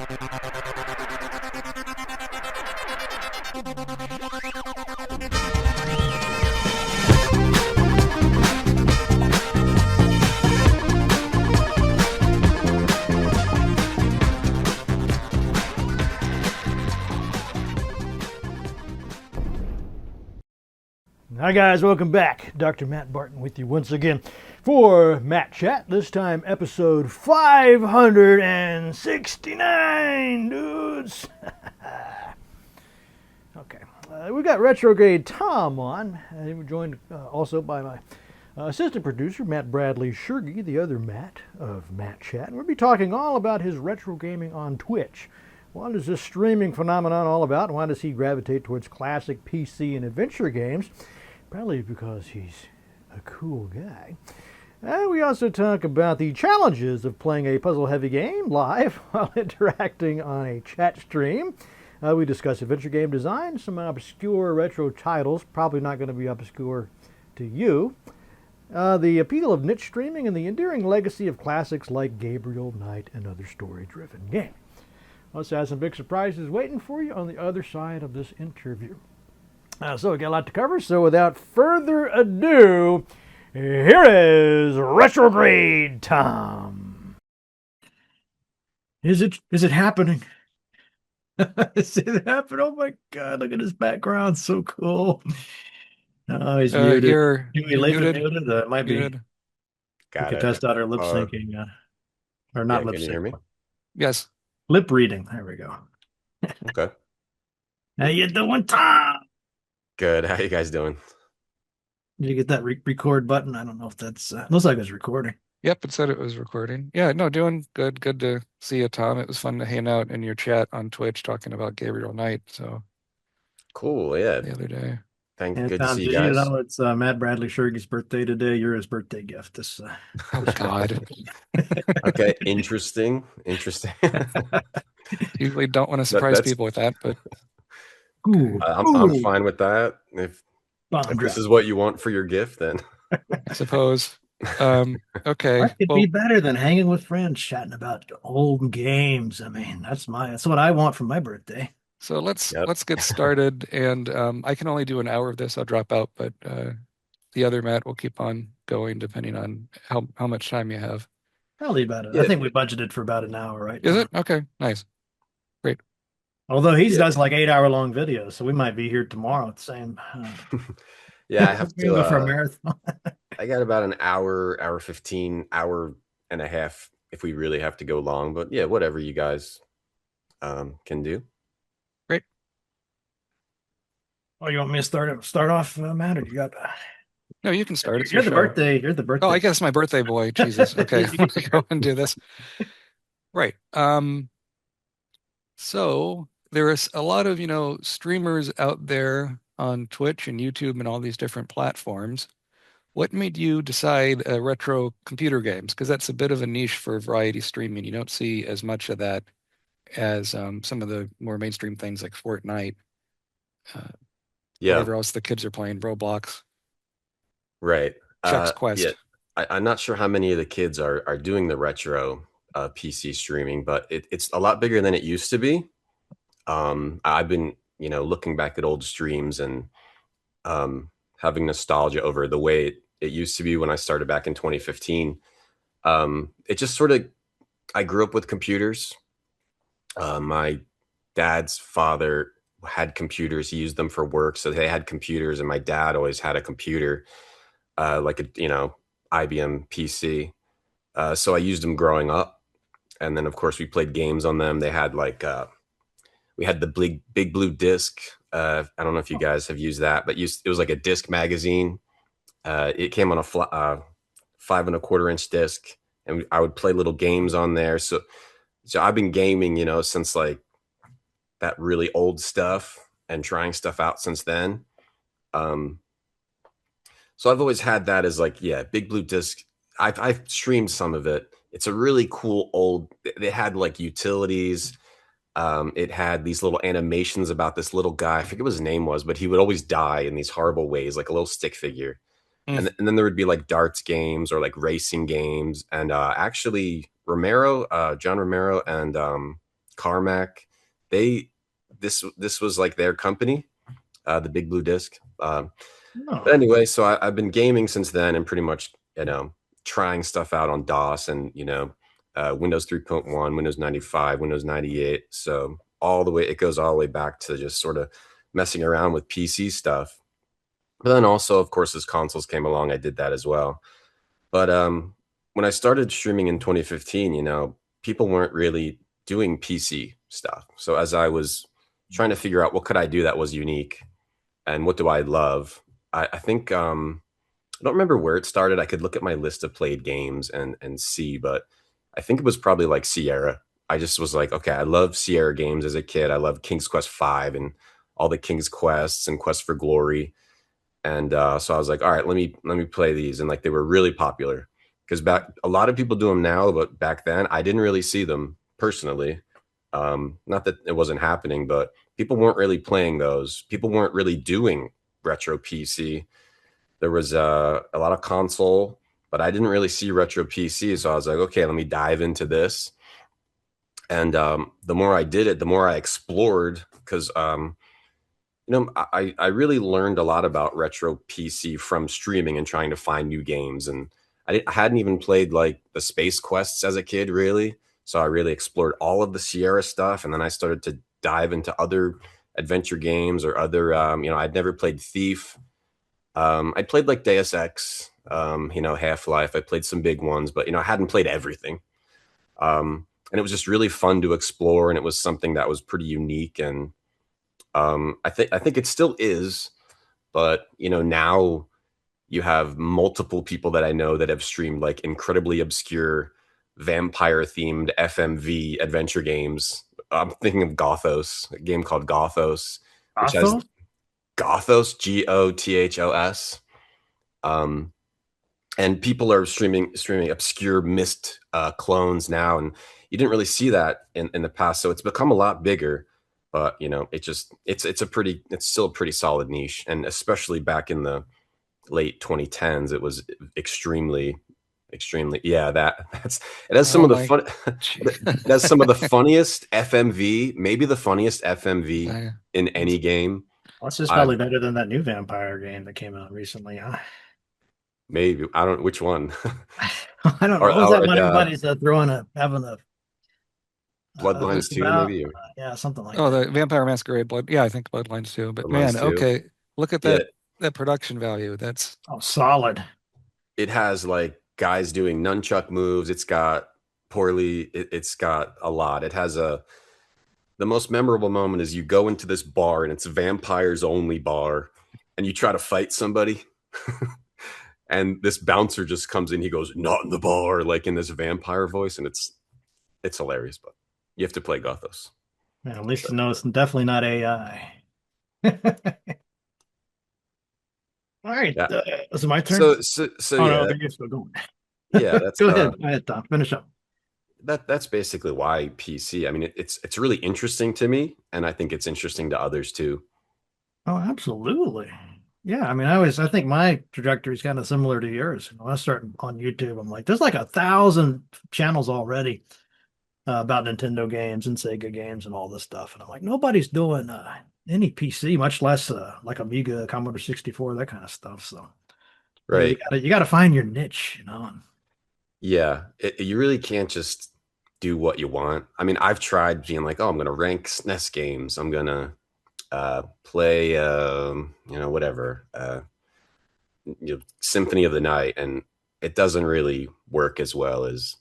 Hi guys, welcome back. Dr. Matt Barton with you once again for Matt Chat. This time episode 569, dudes. Okay, we got Retrograde Tom on. We're joined also by my assistant producer, Mat Bradley-Tschirgi, the other Matt of Matt Chat. And we'll be talking all about his retro gaming on Twitch. What is this streaming phenomenon all about? Why does he gravitate towards classic PC and adventure games? Probably because he's a cool guy. And we also talk about the challenges of playing a puzzle-heavy game live while interacting on a chat stream. We discuss adventure game design, some obscure retro titles, probably not going to be obscure to you. The appeal of niche streaming and the enduring legacy of classics like Gabriel Knight and other story-driven games. Let's have some big surprises waiting for you on the other side of this interview. So we got a lot to cover, so without further ado, here is Retrograde Tom. Is it happening? Is it happening? Oh my God, look at his background, so cool. Oh, he's muted. You're muted. It might muted. be. Got we could it. test out our lip syncing, or not lip Can you hear me? syncing. Yes. Lip reading. There we go. Okay. How you doing, Tom? Good. How you guys doing? Did you get that record button? I don't know if that's looks like it's recording. Yep, it said it was recording. Yeah, no, doing good. Good to see you, Tom. It was fun to hang out in your chat on Twitch talking about Gabriel Knight. So cool. Yeah. the other day. Good Tom, to see you did guys. You know it's Mat Bradley-Tschirgi's birthday today? You're his birthday gift. This. Oh God. Okay. Interesting. Usually don't want to surprise people with that, but I'm fine with that. If this is what you want for your gift, then I suppose. Okay. What could be better than hanging with friends, chatting about old games? I mean, that's what I want for my birthday. So let's get started. And I can only do an hour of this. I'll drop out, but the other Matt will keep on going depending on how much time you have. Probably about it. Yeah. I think we budgeted for about an hour, right? Is it? Okay, nice. Great. Although he does like 8-hour-long videos, so we might be here tomorrow at the same. Yeah, I have to go for a marathon. I got about an hour 15, hour and a half if we really have to go long. But yeah, whatever you guys can do. Great. Oh, you want me to start off, Matt, or you got? No, you can start. It's You're the birthday. You're the birthday. Oh, I guess my birthday boy. Jesus. Okay, let's go and do this. Right. So there is a lot of streamers out there on Twitch and YouTube and all these different platforms. What made you decide retro computer games? Because that's a bit of a niche for variety streaming. You don't see as much of that as some of the more mainstream things like Fortnite. Whatever else the kids are playing, Roblox. Right. Chuck's Quest. Yeah. I'm not sure how many of the kids are doing the retro PC streaming, but it's a lot bigger than it used to be. I've been, looking back at old streams and having nostalgia over the way it used to be when I started back in 2015. It just sort of, I grew up with computers. My dad's father had computers. He used them for work. So they had computers, and my dad always had a computer, like a, IBM PC. So I used them growing up. And then of course we played games on them. They had like, we had the big blue disc. I don't know if you guys have used that, but it was like a disc magazine. It came on a 5 1/4 inch disc, and I would play little games on there. So I've been gaming, since like that really old stuff and trying stuff out since then. So I've always had that as like, big blue disc. I've streamed some of it. It's a really cool old, they had like utilities. It had these little animations about this little guy. I forget what his name was, but he would always die in these horrible ways, like a little stick figure. And then there would be like darts games or like racing games. And actually John Romero and Carmack. This was like their company, the Big Blue Disc. But anyway, so I've been gaming since then, and pretty much trying stuff out on DOS and Windows 3.1, Windows 95, Windows 98. So it goes all the way back to just sort of messing around with PC stuff. But then also, of course, as consoles came along, I did that as well. But when I started streaming in 2015, people weren't really doing PC stuff. So as I was trying to figure out what could I do that was unique and what do I love, I think I don't remember where it started. I could look at my list of played games and see, but I think it was probably like Sierra. I just was like, okay, I love Sierra games as a kid. I loved King's Quest V and all the King's Quests and Quest for Glory. And so I was like, all right, let me play these. And like they were really popular because a lot of people do them now, but back then I didn't really see them personally. Not that it wasn't happening, but people weren't really playing those. People weren't really doing retro PC. There was a lot of console, but I didn't really see retro PC. So I was like, okay, let me dive into this. And the more I did it, the more I explored because I really learned a lot about retro PC from streaming and trying to find new games. And I hadn't even played like the Space Quests as a kid, really. So I really explored all of the Sierra stuff. And then I started to dive into other adventure games or other, I'd never played Thief. I'd played like Deus Ex, Half-Life. I played some big ones, but, I hadn't played everything. And it was just really fun to explore. And it was something that was pretty unique. And I think it still is, but now you have multiple people that I know that have streamed like incredibly obscure vampire themed FMV adventure games. I'm thinking of Gothos, a game called Gothos, which has Gothos, Gothos. And people are streaming obscure Myst clones now, and you didn't really see that in the past. So it's become a lot bigger. But it's still a pretty solid niche, and especially back in the late 2010s, it was extremely. Yeah, it has some of the fun. That's some of the funniest FMV, maybe the funniest FMV in any game. Well, it's just probably better than that new vampire game that came out recently, huh? Maybe I don't know which one. I don't know. What was that one everybody's having a Bloodlines 2, maybe? Yeah, something like that. Oh, the Vampire Masquerade Blood. Yeah, I think Bloodlines 2. But Bloodlines 2. Okay. Look at that production value. That's solid. It has like guys doing nunchuck moves. It's got it's got a lot. It has the most memorable moment is you go into this bar and it's vampires only bar and you try to fight somebody. And this bouncer just comes in. He goes, "Not in the bar," like in this vampire voice. And it's hilarious, but you have to play Gothos. Yeah, at least you know it's definitely not AI. All right. Yeah. Is it my turn? So no, you're still going. Yeah, that's Go ahead. Go ahead, Tom. Finish up. That's basically why PC. I mean, it's really interesting to me, and I think it's interesting to others too. Oh, absolutely. Yeah, I mean, I think my trajectory is kind of similar to yours. When I started on YouTube, I'm like, there's like 1,000 channels already about Nintendo games and Sega games and all this stuff, and I'm like, nobody's doing any PC, much less like Amiga, Commodore 64, that kind of stuff. So, right, you got to find your niche, Yeah, you really can't just do what you want. I mean, I've tried being like, oh, I'm going to rank SNES games. I'm going to play, whatever, Symphony of the Night, and it doesn't really work as well as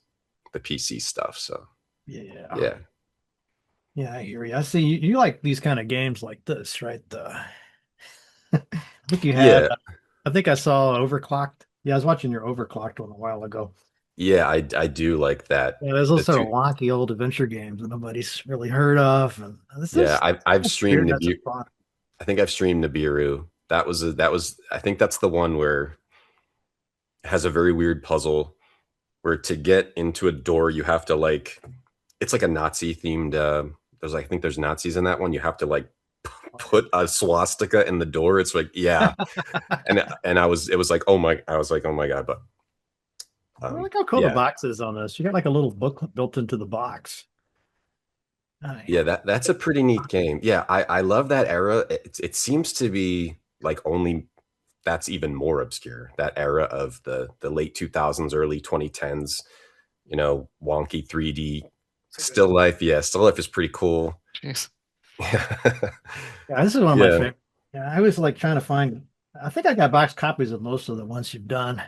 the PC stuff. So, yeah, I hear you. I see you like these kind of games like this, right? I think you had. I think I saw Overclocked. Yeah, I was watching your Overclocked one a while ago. Yeah, I do like that. Yeah, there's those sort of wonky old adventure games that nobody's really heard of. And I've streamed Nibiru. I think I've streamed Nibiru. That was I think that's the one where it has a very weird puzzle where to get into a door you have to it's like a Nazi themed I think there's Nazis in that one. You have to put a swastika in the door. It's like, yeah. and it was like, oh my God, but I like how cool the box is on this. You got like a little book built into the box. Yeah, that's a pretty neat game. Yeah, I love that era. It seems to be like only that's even more obscure. That era of the late 2000s, early 2010s, wonky 3D still life. Yeah, still life is pretty cool. Jeez. Yeah, this is one of my Yeah. favorite. Yeah, I was like trying to find. I think I got box copies of most of the ones you've done.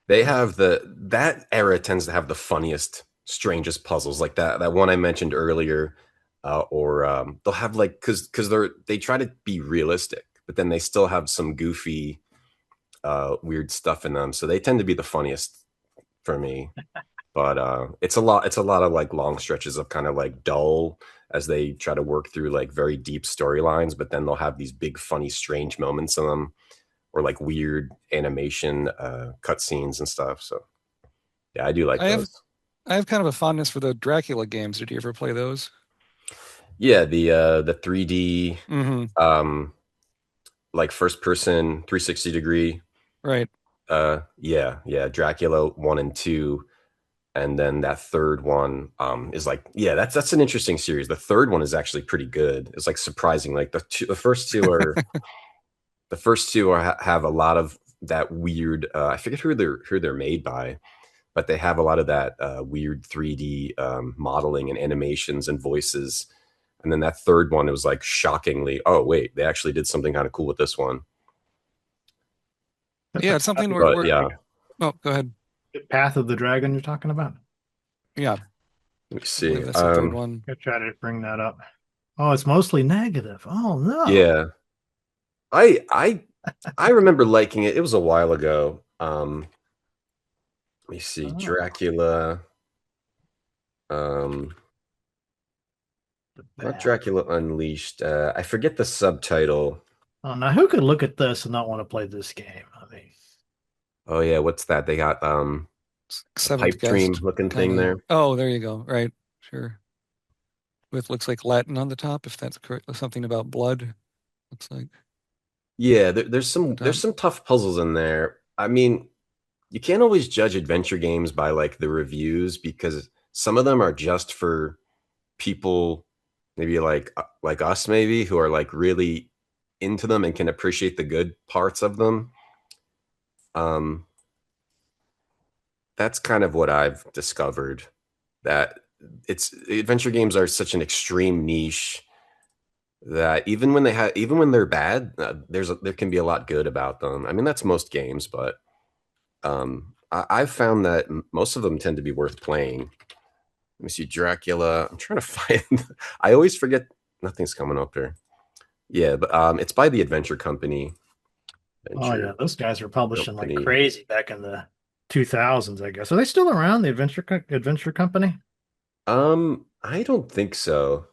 They have that era tends to have the funniest, strangest puzzles, like that one I mentioned earlier, or they'll have like because they try to be realistic, but then they still have some goofy, weird stuff in them. So they tend to be the funniest for me. But it's a lot of like long stretches of kind of like dull as they try to work through like very deep storylines, but then they'll have these big, funny, strange moments in them, or like weird animation cutscenes and stuff. So yeah, I do like I have those. I have kind of a fondness for the Dracula games. Did you ever play those? Yeah, the 3D Mm-hmm. like first person 360 degree. Right. Yeah, Dracula 1 and 2, and then that third one is like, yeah, that's an interesting series. The third one is actually pretty good. It's like surprising. Like the first two have a lot of that weird I forget who they're made by, but they have a lot of that weird 3D modeling and animations and voices. And then that third one, it was like shockingly, oh wait, they actually did something kind of cool with this one. Yeah, it's something But yeah, Oh, go ahead. Path of the Dragon you're talking about? Yeah, let me I believe see. that's the third one. I try to bring that up. Oh, it's mostly negative. Oh no. Yeah, I remember liking it. It was a while ago. Let me see, Oh. Dracula. Not Dracula Unleashed. I forget the subtitle. Oh, now who could look at this and not want to play this game? I mean, Oh yeah, what's that? They got a Seventh pipe dream guest looking kind thing of. there. Oh, there you go. Right. Sure. With looks like Latin on the top, if that's correct. Something about blood. Looks like Yeah, there's some on top. tough puzzles in there. I mean, you can't always judge adventure games by like the reviews, because some of them are just for people maybe like us, maybe, who are like really into them and can appreciate the good parts of them. Um, that's kind of what I've discovered, that it's adventure games are such an extreme niche that even when they're bad, there can be a lot good about them. I mean, that's most games, but I've found that most of them tend to be worth playing. Let me see, Dracula. I'm trying to find. I always forget. Nothing's coming up here. Yeah, but it's by the Adventure Company. oh yeah, those guys were publishing like Company. crazy back in the 2000s, I guess. Are they still around, the Adventure Company? I don't think so.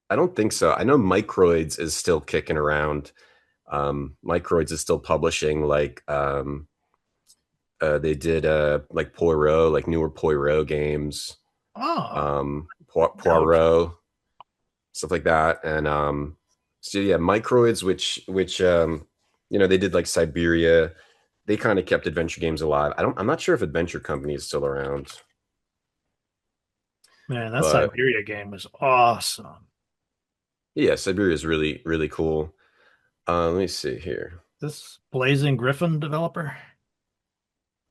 I don't think so. I know Microids is still kicking around. Microids is still publishing like they did like Poirot, like newer Poirot games. Oh, Poirot, stuff like that. And so yeah, Microids, which they did like Siberia. They kind of kept adventure games alive. I'm not sure if Adventure Company is still around. man, that But Siberia game was awesome. yeah, Siberia is really, really cool. Let me see here. This Blazing Griffin developer.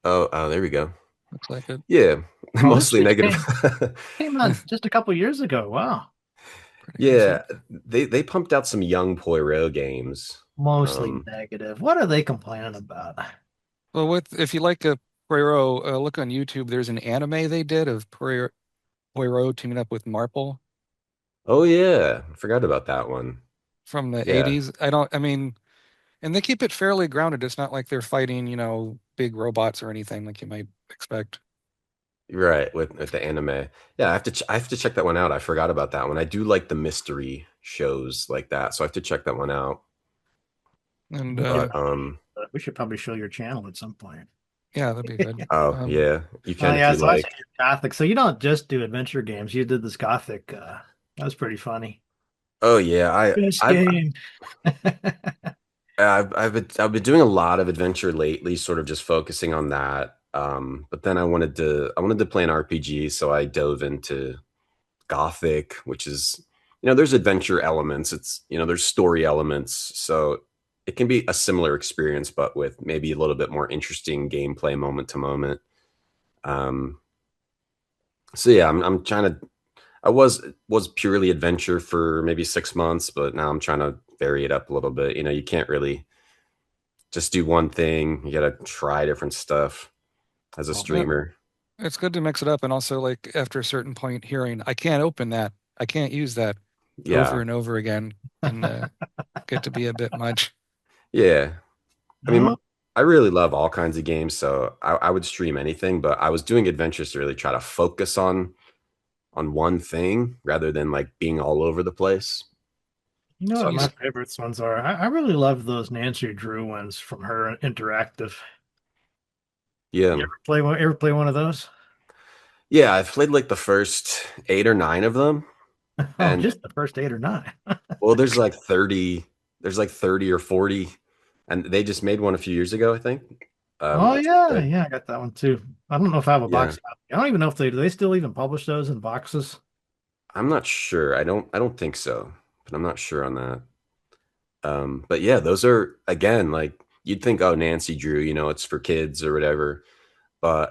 Oh, there we go. Looks like it. Yeah, Oh, mostly this negative. came out just a couple years ago. Wow. Pretty Yeah, recent. they pumped out some young Poirot games. Mostly negative. What are they complaining about? Well, if you like a Poirot, look on YouTube. There's an anime they did of Poirot teaming up with Marple Oh yeah, I forgot about that one. from the Yeah, 80s. I mean, and they keep it fairly grounded. It's not like they're fighting, big robots or anything like you might expect. right, with the anime. Yeah, I have to check that one out. I forgot about that one. I do like the mystery shows like that, so I have to check that one out. And But We should probably show your channel at some point. yeah, that'd be good. oh yeah, you Oh can if yeah, you so I like. see you're Gothic. So you don't just do adventure games. You did this Gothic. That was pretty funny. Oh yeah, Best I've game. I've been doing a lot of adventure lately, sort of just focusing on that. But then I wanted to play an RPG, so I dove into gothic, which is, there's adventure elements. It's, there's story elements. So it can be a similar experience, but with maybe a little bit more interesting gameplay moment to moment. So yeah, I'm trying to. I was purely adventure for maybe 6 months, but now I'm trying to vary it up a little bit. You can't really just do one thing. You got to try different stuff as a Well, streamer. it's good to mix it up, and also like after a certain point, hearing I can't open that, I can't use that over Yeah, and over again can get to be a bit much. yeah. I mean, No, I really love all kinds of games, so I would stream anything. But I was doing adventures to really try to focus on one thing rather than like being all over the place. you know So what I'm my not, favorites ones are? I really love those Nancy Drew ones from her Interactive. yeah, You ever play one of those? yeah. I've played like the first 8 or 9 of them, Oh, and just the first 8 or 9. well, there's like 30 or 40, and they just made one a few years ago, I think. Oh Which was yeah, good. yeah, I got that one too. I don't know if I have a Yeah, box copy. I don't even know if they do they still even publish those in boxes. I'm not sure. I don't think so, but I'm not sure on that. But yeah, those are again like you'd think, oh, Nancy Drew, it's for kids or whatever. But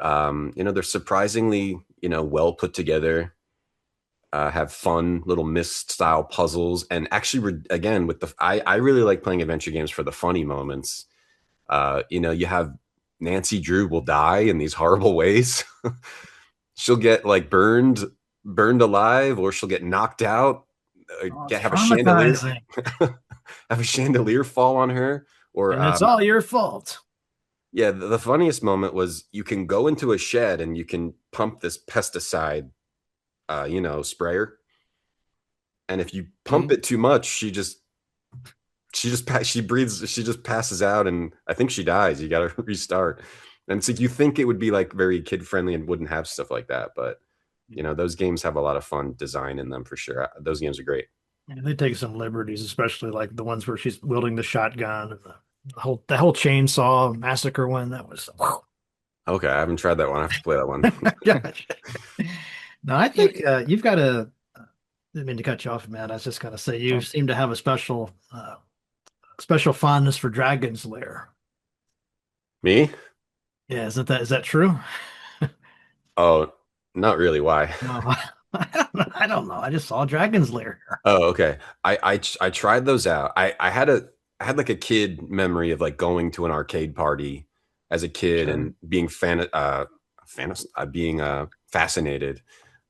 they're surprisingly, well put together. Have fun little Myst style puzzles, and actually, again, with I really like playing adventure games for the funny moments. You have Nancy Drew will die in these horrible ways. She'll get like burned alive, or she'll get knocked out. Oh, it's Get have a chandelier, traumatizing. have a chandelier fall on her, or And it's all your fault. yeah. The funniest moment was you can go into a shed and you can pump this pesticide, sprayer, and if you pump Mhm. it too much, she breathes, she just passes out, and I think she dies. You got to restart. And so you think it would be like very kid friendly and wouldn't have stuff like that, but those games have a lot of fun design in them for sure. Those games are great. And they take some liberties, especially like the ones where she's wielding the shotgun and the whole chainsaw massacre one. That was Okay, I haven't tried that one. I have to play that one. gosh. No, I You know, think you've got a. I didn't mean to cut you off, man. I was just gonna say you oh, seem to have a special fondness for Dragon's Lair. Me? Yeah, is that true? Oh, not really. Why? No, I don't know. I just saw Dragon's Lair. Oh, okay. I tried those out. I had like a kid memory of like going to an arcade party as a kid Sure. and being being fascinated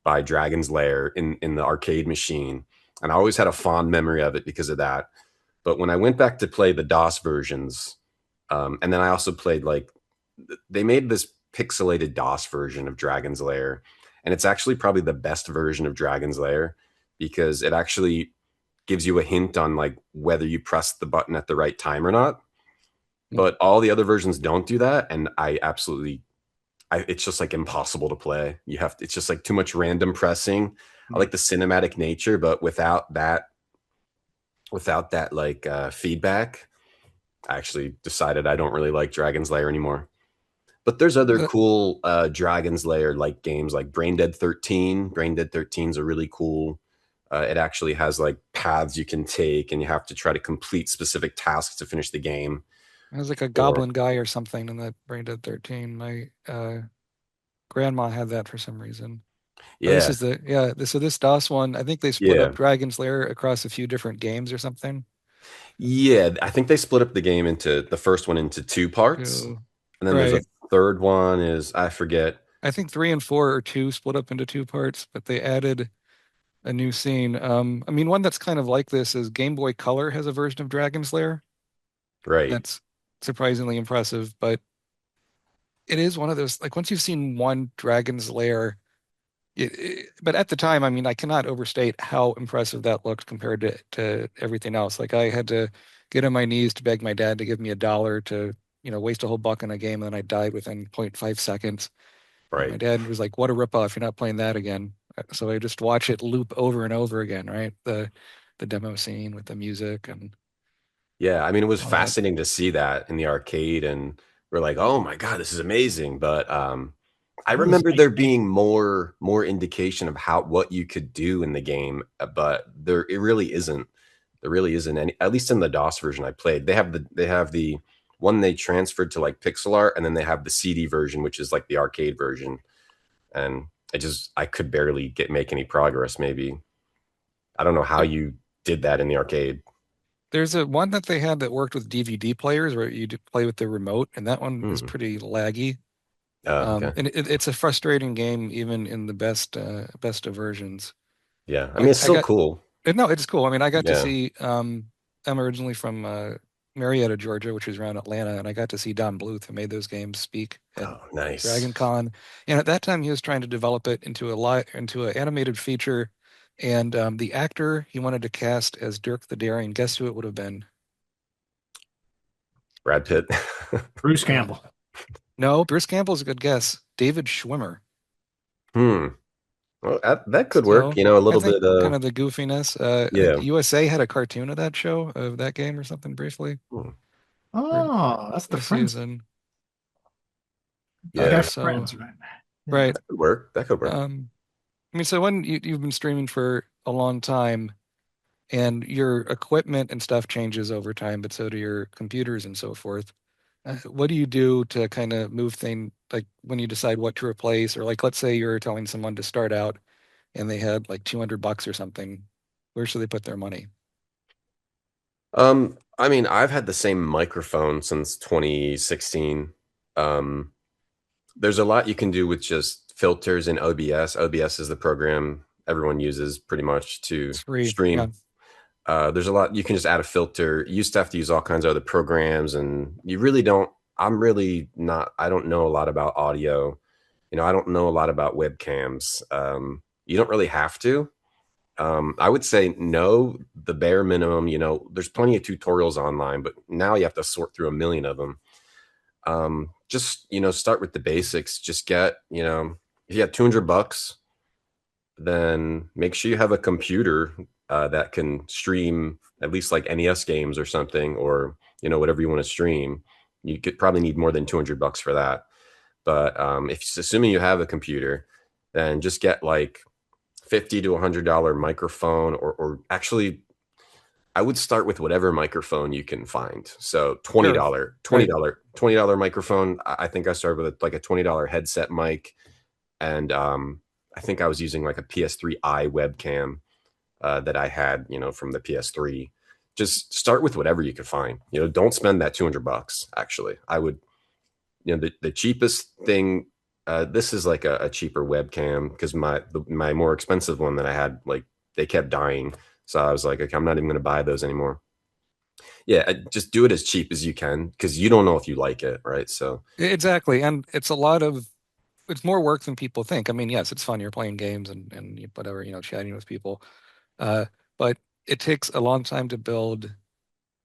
by Dragon's Lair in the arcade machine, and I always had a fond memory of it because of that. But when I went back to play the DOS versions, and then I also played like they made this pixelated DOS version of Dragon's Lair, and it's actually probably the best version of Dragon's Lair because it actually gives you a hint on like whether you press the button at the right time or not. But all the other versions don't do that, and it's just like impossible to play. It's just like too much random pressing. I like the cinematic nature, but without that like feedback, I actually decided I don't really like Dragon's Lair anymore. But there's other the- cool Dragon's Lair like games like Brain Dead 13. Brain Dead 13 is a really cool. It actually has like paths you can take, and you have to try to complete specific tasks to finish the game. I was like a Or goblin guy or something in that Brain Dead 13. My grandma had that for some reason. But this yeah, is so this DOS one, I think they split up yeah, Dragon's Lair across a few different games or something. yeah. I think they split up the game into the first one into 2 parts, So, and then there's a right. third one. Is I forget. I think 3 and 4 or two split up into 2 parts, but they added a new scene. I mean, one that's kind of like this is Game Boy Color has a version of Dragon's Lair Right. that's surprisingly impressive, but it is one of those like once you've seen one Dragon's Lair, but at the time, I mean, I cannot overstate how impressive that looked compared to everything else. Like I had to get on my knees to beg my dad to give me $1 to, waste a whole buck on a game, and then I died within zero point 0.5 seconds. And my Right. dad was like, "What a ripoff! You're not playing that again." So I just watch it loop over and over again, right? The demo scene with the music and Yeah, I mean, it was all that. fascinating to see that in the arcade, and we're like, "Oh my God, this is amazing!" But I remember there being more indication of what you could do in the game, but there really isn't. There really isn't any. At least in the DOS version I played, they have the one they transferred to like pixel art, and then they have the CD version, which is like the arcade version. And I could barely make any progress. Maybe I don't know how you did that in the arcade. There's a one that they had that worked with DVD players where you play with the remote, and that one is pretty laggy. Okay. And it's a frustrating game even in the best of versions. Yeah, I mean it's still cool. No, it's cool. I mean, I got to see. I'm originally from Marietta, Georgia, which is around Atlanta, and I got to see Don Bluth, who made those games, speak at nice. Dragon Con. And at that time, he was trying to develop it into an animated feature. And the actor he wanted to cast as Dirk the Daring, guess who it would have been? Brad Pitt. Bruce Campbell. No, Bruce Campbell's a good guess. David Schwimmer. Well, that could work, a little bit. Kind of the goofiness. Yeah. USA had a cartoon of that show, of that game or something briefly. Oh, that's the season. Yeah. Friends, right. That could work. I mean, so when you've been streaming for a long time, and your equipment and stuff changes over time, but so do your computers and so forth. What do you do to kind of move things, like when you decide what to replace, or like let's say you're telling someone to start out and they had like $200 or something, where should they put their money? I mean, I've had the same microphone since 2016. There's a lot you can do with just filters in OBS. OBS is the program everyone uses pretty much to stream. Yeah. There's a lot you can just add a filter. You used to have to use all kinds of other programs, and you really don't. I don't know a lot about audio. I don't know a lot about webcams. You don't really have to. I would say no, the bare minimum. There's plenty of tutorials online, but now you have to sort through a million of them. Just start with the basics. Just get if you have $200, then make sure you have a computer that can stream at least like NES games or something, or whatever you want to stream. You could probably need more than $200 for that. But assuming you have a computer, then just get like $50 to $100 microphone, or actually, I would start with whatever microphone you can find. So $20 microphone. I think I started with like a $20 headset mic, and I think I was using like a PS3i webcam that I had, from the PS3. Just start with whatever you could find. Don't spend that $200. Actually, I would. The cheapest thing. This is like a cheaper webcam, because my more expensive one that I had, like, they kept dying. So I was like, okay, I'm not even going to buy those anymore. Yeah, just do it as cheap as you can, because you don't know if you like it, right? So exactly, and it's more work than people think. I mean, yes, it's fun. You're playing games and whatever, chatting with people, but it takes a long time to build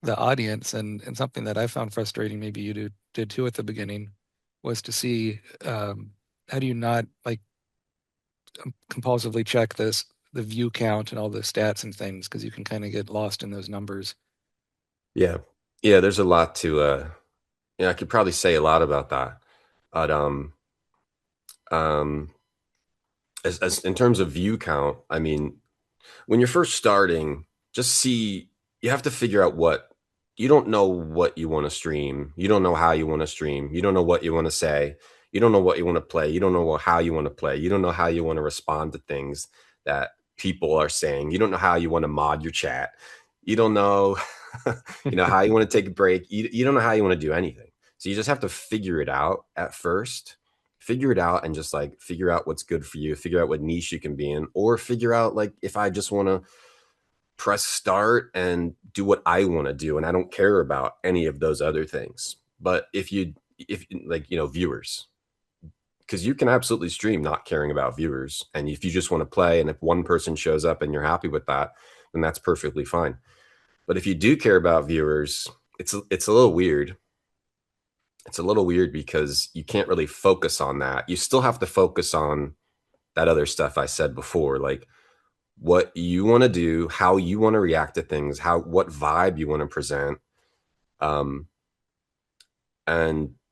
the audience, and something that I found frustrating, maybe you did too at the beginning, was to see how do you not like compulsively check the view count and all the stats and things, because you can kind of get lost in those numbers. Yeah, there's a lot to I could probably say a lot about that, but as in terms of view count, I mean, when you're first starting, you have to figure out you don't know what you want to stream. You don't know how you want to stream. You don't know what you want to say. You don't know what you want to play. You don't know how you want to play. You don't know how you want to respond to things that people are saying. You don't know how you want to mod your chat. You don't know, how you want to take a break. You don't know how you want to do anything. So you just have to figure it out at first. Figure it out and just like figure out what's good for you. Figure out what niche you can be in, or figure out like if I just want to press start and do what I want to do, and I don't care about any of those other things. But if like, viewers, because you can absolutely stream not caring about viewers, and if you just want to play, and if one person shows up and you're happy with that, then that's perfectly fine. But if you do care about viewers, it's a little weird. It's a little weird because you can't really focus on that. You still have to focus on that other stuff I said before, like what you want to do, how you want to react to things, what vibe you want to present. And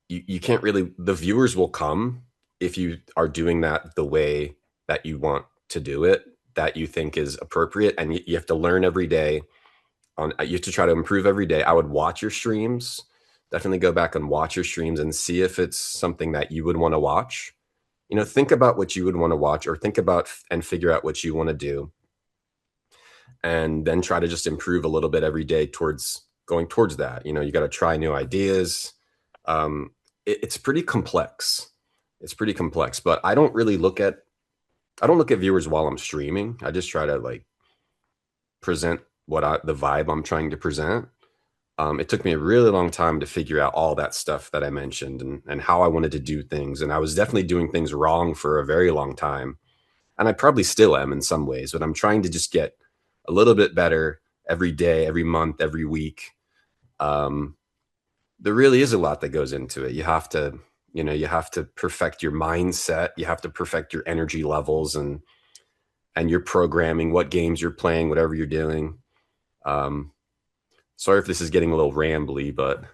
you can't really, the viewers will come if you are doing that the way that you want to do it, that you think is appropriate, and you have to learn every day. You have to try to improve every day. I would watch your streams. Definitely go back and watch your streams and see if it's something that you would want to watch. Think about what you would want to watch, or think about and figure out what you want to do, and then try to just improve a little bit every day towards going towards that. You got to try new ideas. It's pretty complex. It's pretty complex, but I don't look at viewers while I'm streaming. I just try to like present the vibe I'm trying to present. It took me a really long time to figure out all that stuff that I mentioned, and how I wanted to do things. And I was definitely doing things wrong for a very long time. And I probably still am in some ways, but I'm trying to just get a little bit better every day, every month, every week. There really is a lot that goes into it. You have to perfect your mindset. You have to perfect your energy levels and your programming, what games you're playing, whatever you're doing. Sorry if this is getting a little rambly, but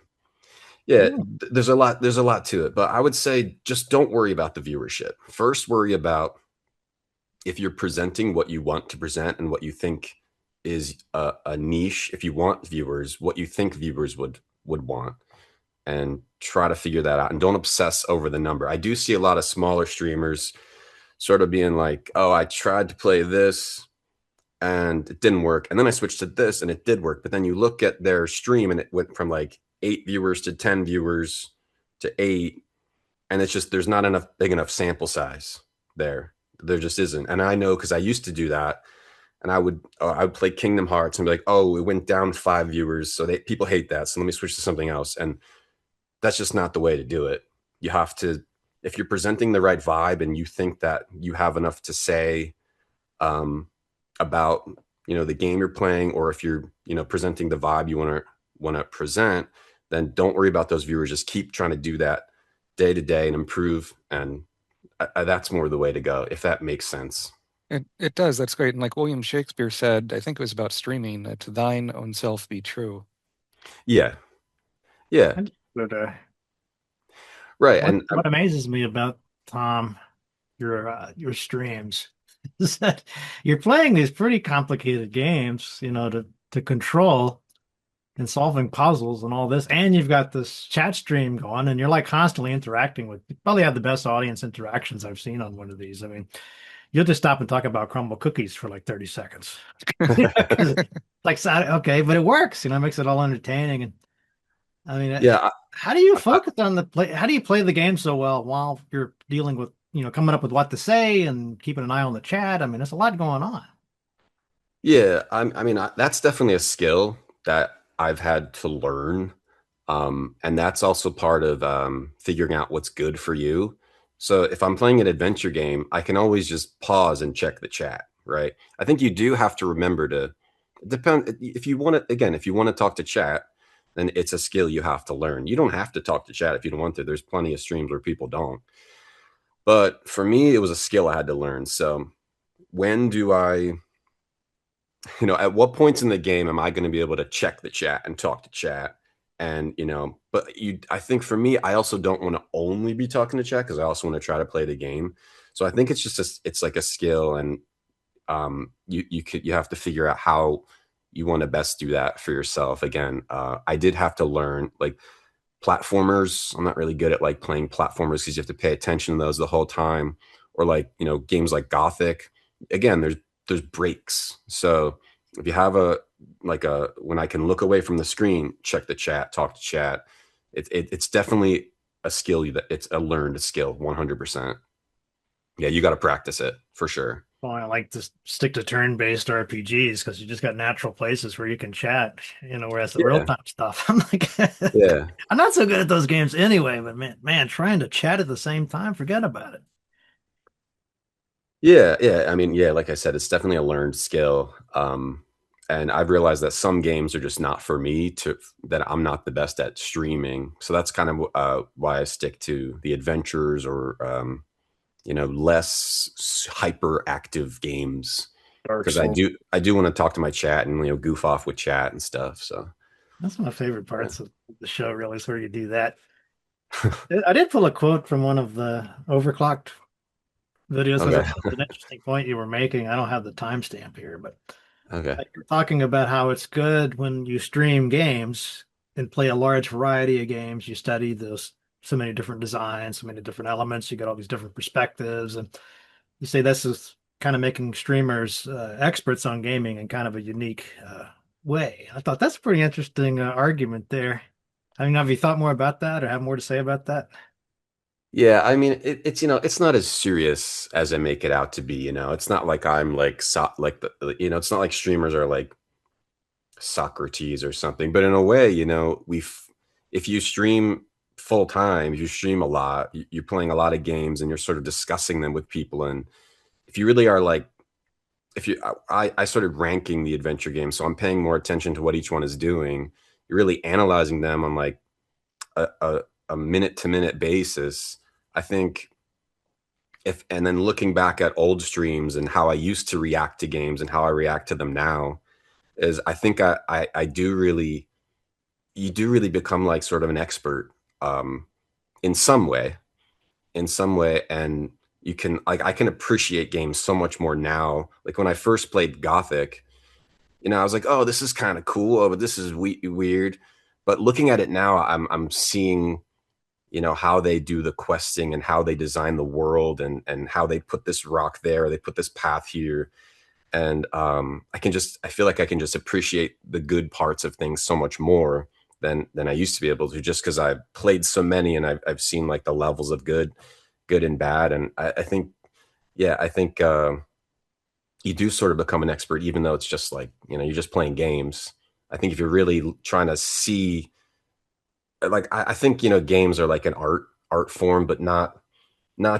yeah, there's a lot to it. But I would say just don't worry about the viewership. First, worry about if you're presenting what you want to present and what you think is a niche. If you want viewers, what you think viewers would want, and try to figure that out. And don't obsess over the number. I do see a lot of smaller streamers sort of being like, oh, I tried to play this and it didn't work, and then I switched to this and it did work. But then you look at their stream and it went from like 8 viewers to 10 viewers to 8, and it's just, there's not enough big enough sample size there. There just isn't. And I know, because I used to do that, and I would play Kingdom Hearts and be like, oh, it went down 5 viewers, so people hate that, so let me switch to something else. And that's just not the way to do it. You have to, if you're presenting the right vibe and you think that you have enough to say about the game you're playing, or if you're presenting the vibe you want to present, then don't worry about those viewers. Just keep trying to do that day to day and improve, and that's more the way to go, if that makes sense. It does. That's great. And like William Shakespeare said, I think it was about streaming, to thine own self be true. Yeah. But Right. what amazes me about Tom, your streams, is that you're playing these pretty complicated games, to control, and solving puzzles and all this, and you've got this chat stream going, and you're like constantly interacting with. You probably have the best audience interactions I've seen on one of these. I mean, you'll just stop and talk about crumble cookies for like 30 seconds. Like, okay, but it works, it makes it all entertaining. And I mean, yeah. How do you focus on the play? How do you play the game so well while you're dealing with, coming up with what to say and keeping an eye on the chat? I mean, there's a lot going on. Yeah, I mean, that's definitely a skill that I've had to learn. And that's also part of figuring out what's good for you. So if I'm playing an adventure game, I can always just pause and check the chat, right? I think you do have to remember to depend. If you want to talk to chat, then it's a skill you have to learn. You don't have to talk to chat if you don't want to. There's plenty of streams where people don't. But for me, it was a skill I had to learn. So when do I, at what points in the game am I going to be able to check the chat and talk to chat? And, I think for me, I also don't want to only be talking to chat, because I also want to try to play the game. So I think it's just, it's like a skill, and you have to figure out how you want to best do that for yourself. Again, I did have to learn, like, platformers. I'm not really good at like playing platformers, because you have to pay attention to those the whole time. Or like, games like Gothic. Again, there's breaks. So if you have when I can look away from the screen, check the chat, talk to chat, it's definitely a skill it's a learned skill, 100%. Yeah, you got to practice it for sure. Well, I like to stick to turn-based RPGs, because you just got natural places where you can chat, whereas the real-time stuff, I'm like, yeah, I'm not so good at those games anyway, but man, trying to chat at the same time, forget about it. Yeah. I mean, yeah, like I said, it's definitely a learned skill. And I've realized that some games are just not for me, that I'm not the best at streaming. So that's kind of why I stick to the adventures, or less hyperactive games, because I do want to talk to my chat and goof off with chat and stuff. So that's my favorite parts of the show, really, is where you do that. I did pull a quote from one of the overclocked videos because I Okay. thought it was an interesting point you were making. I don't have the timestamp here, but Okay. you're talking about how it's good when you stream games and play a large variety of games. You study those so many different designs, so many different elements. You get all these different perspectives, and you say this is kind of making streamers experts on gaming in kind of a unique way. I thought that's a pretty interesting argument there. I mean, have you thought more about that or have more to say about that? Yeah, I mean, it's it's not as serious as I make it out to be. It's not like I'm like like it's not like streamers are like Socrates or something. But in a way, if you stream full time, if you stream a lot, you're playing a lot of games and you're sort of discussing them with people. And if you really are like, if you, I started ranking the adventure games, so I'm paying more attention to what each one is doing. You're really analyzing them on like a minute to minute basis. I think and then looking back at old streams and how I used to react to games and how I react to them now is I think I do really, you do really become like sort of an expert um, in some way, and you can like I can appreciate games so much more now. Like when I first played Gothic, I was like, oh, this is kind of cool, oh, but this is weird. But looking at it now, I'm seeing how they do the questing and how they design the world and how they put this rock there, they put this path here, and I feel like I can just appreciate the good parts of things so much more than I used to be able to, just because I've played so many and I've seen like the levels of good and bad. And I think, yeah, I think you do sort of become an expert, even though it's just like, you're just playing games. I think if you're really trying to see, like, I think, games are like an art form, but not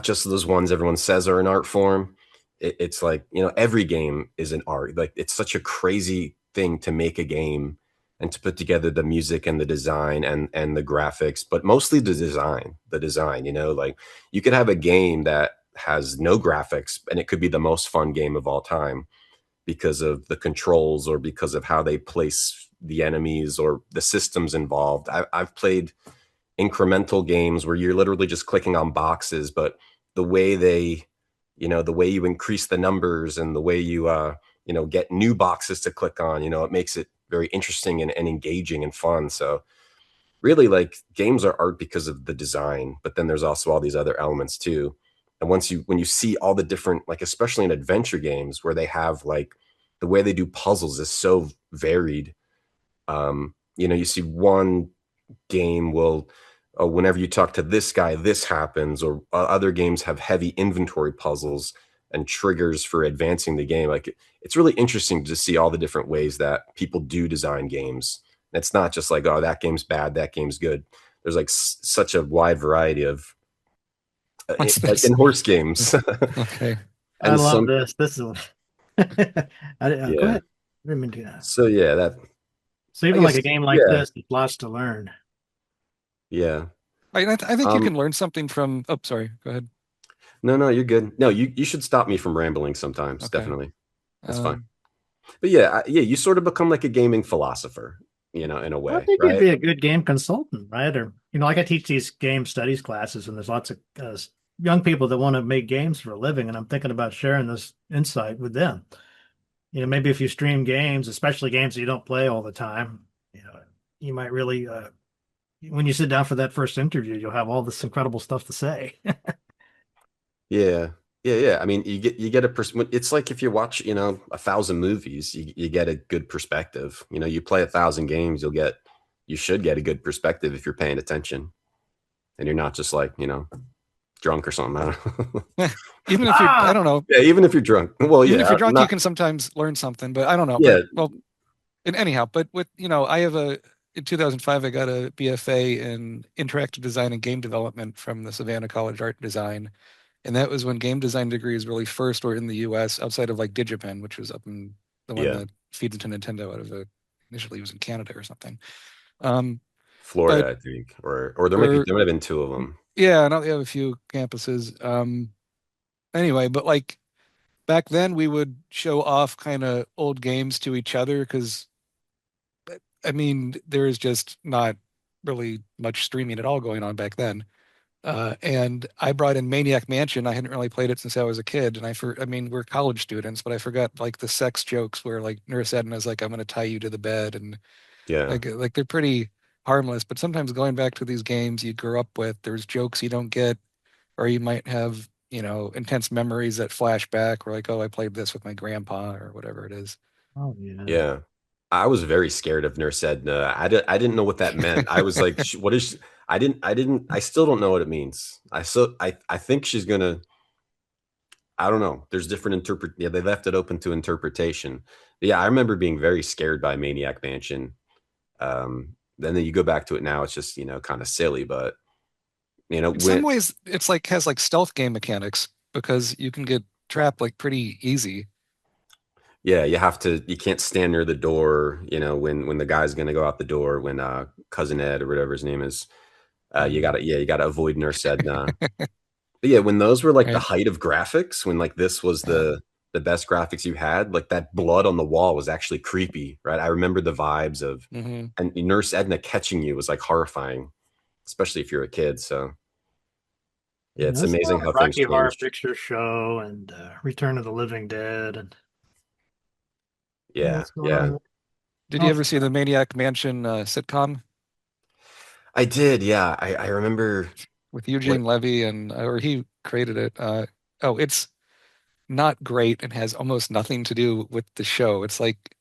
just those ones everyone says are an art form. It's like, every game is an art. Like, it's such a crazy thing to make a game and to put together the music and the design and the graphics, but mostly the design, like you could have a game that has no graphics and it could be the most fun game of all time because of the controls or because of how they place the enemies or the systems involved. I've played incremental games where you're literally just clicking on boxes, but the way the way you increase the numbers and the way you get new boxes to click on, it makes it very interesting and engaging and fun. So really, like, games are art because of the design, but then there's also all these other elements too. And when you see all the different, like, especially in adventure games where they have like the way they do puzzles is so varied. You see one game will, whenever you talk to this guy, this happens, or other games have heavy inventory puzzles and triggers for advancing the game. Like, it's really interesting to see all the different ways that people do design games. It's not just like, oh, that game's bad, that game's good. There's like such a wide variety of What's like this? in horse games. Okay. I And love some, this. This is go yeah. ahead. I didn't mean to do that. So yeah, that, So I even like guess, a game like yeah, this, there's lots to learn. yeah. I think you Um, can learn something from. Oh, sorry. Go ahead. no, you're good. No, you should stop me from rambling sometimes. Okay. Definitely. That's fine. Um, But yeah, yeah, you sort of become like a gaming philosopher, in a Well, I way, think you'd right? be a good game consultant, right? Or like I teach these game studies classes, and there's lots of young people that want to make games for a living, and I'm thinking about sharing this insight with them. Maybe if you stream games, especially games that you don't play all the time, you might really, when you sit down for that first interview, you'll have all this incredible stuff to say. Yeah. Yeah, yeah. I mean, you get it's like if you watch, 1,000 movies, you get a good perspective. You play 1,000 games, you should get a good perspective if you're paying attention and you're not just like, drunk or something. I don't know. even if you're, I Ah, don't know, Yeah, even if you're drunk. Well, even if yeah, you're drunk, you not, can sometimes learn something. But I don't know. But yeah, well, and anyhow, but with I have in 2005 I got a BFA in interactive design and game development from the Savannah College Art Design, and that was when game design degrees really first were in the U.S. outside of like Digipen, which was up in the one yeah. that feeds into Nintendo out of initially it was in Canada or something. Um, but Florida, I think, or or there might have been two of them. yeah, and they have a few campuses. Anyway, but like back then we would show off kind of old games to each other because I mean there is just not really much streaming at all going on back then. And I brought in Maniac Mansion. I hadn't really played it since I was a kid, and I mean, we're college students, but I forgot like the sex jokes where like Nurse Edna's like, "I'm going to tie you to the bed," and Yeah. like they're pretty harmless. But sometimes going back to these games you grew up with, there's jokes you don't get, or you might have, intense memories that flash back. Or like, oh, I played this with my grandpa or whatever it is. Oh yeah. Yeah. I was very scared of Nurse Edna. I didn't know what that meant. I was like, what is I still don't know what it means. I think she's gonna, I don't know. There's different yeah, they left it open to interpretation. But yeah, I remember being very scared by Maniac Mansion. Then you go back to it now, it's just, kind of silly, but In some when ways, it's like has like stealth game mechanics because you can get trapped like pretty easy. yeah, you can't stand near the door, when the guy's gonna go out the door, when cousin Ed or whatever his name is. You gotta avoid Nurse Edna. But yeah, when those were like the Right. height of graphics, when like this was Yeah. the best graphics you had, like that blood on the wall was actually creepy, right? I remember the vibes of, Hmm. and Nurse Edna catching you was like horrifying, especially if you're a kid. So yeah, Yeah, it's there's a amazing lot of how things Rocky Horror changed. Picture Show and Return of the Living Dead and Yeah, what's going yeah, on? Did you Oh, ever see the Maniac Mansion sitcom I did. Yeah, I remember with what. Eugene Levy and or he created it? Oh, it's not great and has almost nothing to do with the show. It's like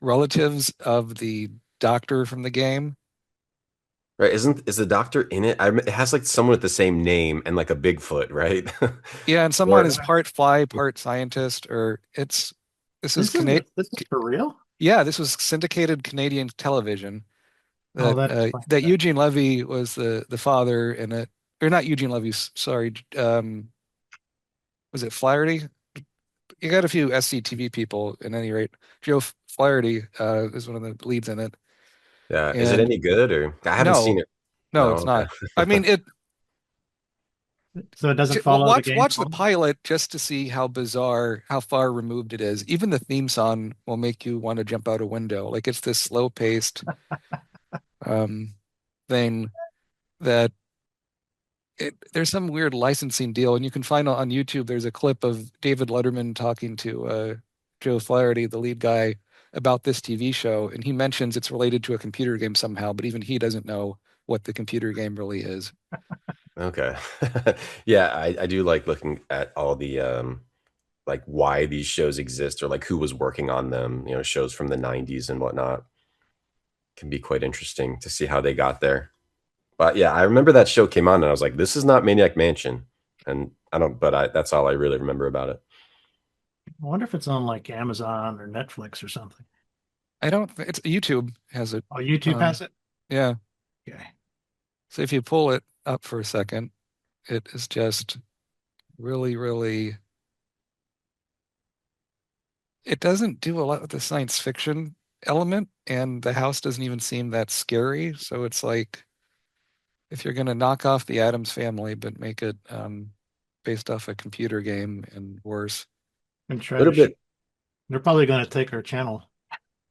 relatives of the doctor from the game. Right, is the doctor in it? It has like someone with the same name and like a Bigfoot, right? Yeah, and someone Or is part fly, part scientist, or it's this is this is for real? Yeah, this was syndicated Canadian television Oh, that that explains that that. Eugene Levy was the father in it, or not Eugene Levy, sorry, was it Flaherty? You got a few SCTV people, at any rate. Joe Flaherty is one of the leads in it, yeah, is it and any good or I haven't seen no, it. no, No, it's okay. not. I mean, So it doesn't follow the game at watch the all? pilot just to see how bizarre, how far removed it is. Even the theme song will make you want to jump out a window. Like it's this slow paced um, thing that there's some weird licensing deal, and you can find on YouTube. There's a clip of David Letterman talking to Joe Flaherty, the lead guy, about this TV show, and he mentions it's related to a computer game somehow, but even he doesn't know what the computer game really is. Okay. Yeah, I do like looking at all the like why these shows exist or like who was working on them, shows from the 90s and whatnot. Can be quite interesting to see how they got there. But yeah, I remember that show came on and I was like, this is not Maniac Mansion. And I don't, but that's all I really remember about it. I wonder if it's on like Amazon or Netflix or something. I don't. It's YouTube has it. Oh, YouTube Um, has it? yeah. Okay. So if you pull it up for a second, it is just really, really. It doesn't do a lot with the science fiction element, and the house doesn't even seem that scary. So it's like if you're going to knock off the Addams Family, but make it based off a computer game and worse. And A try little to bit, they're probably going to take our channel.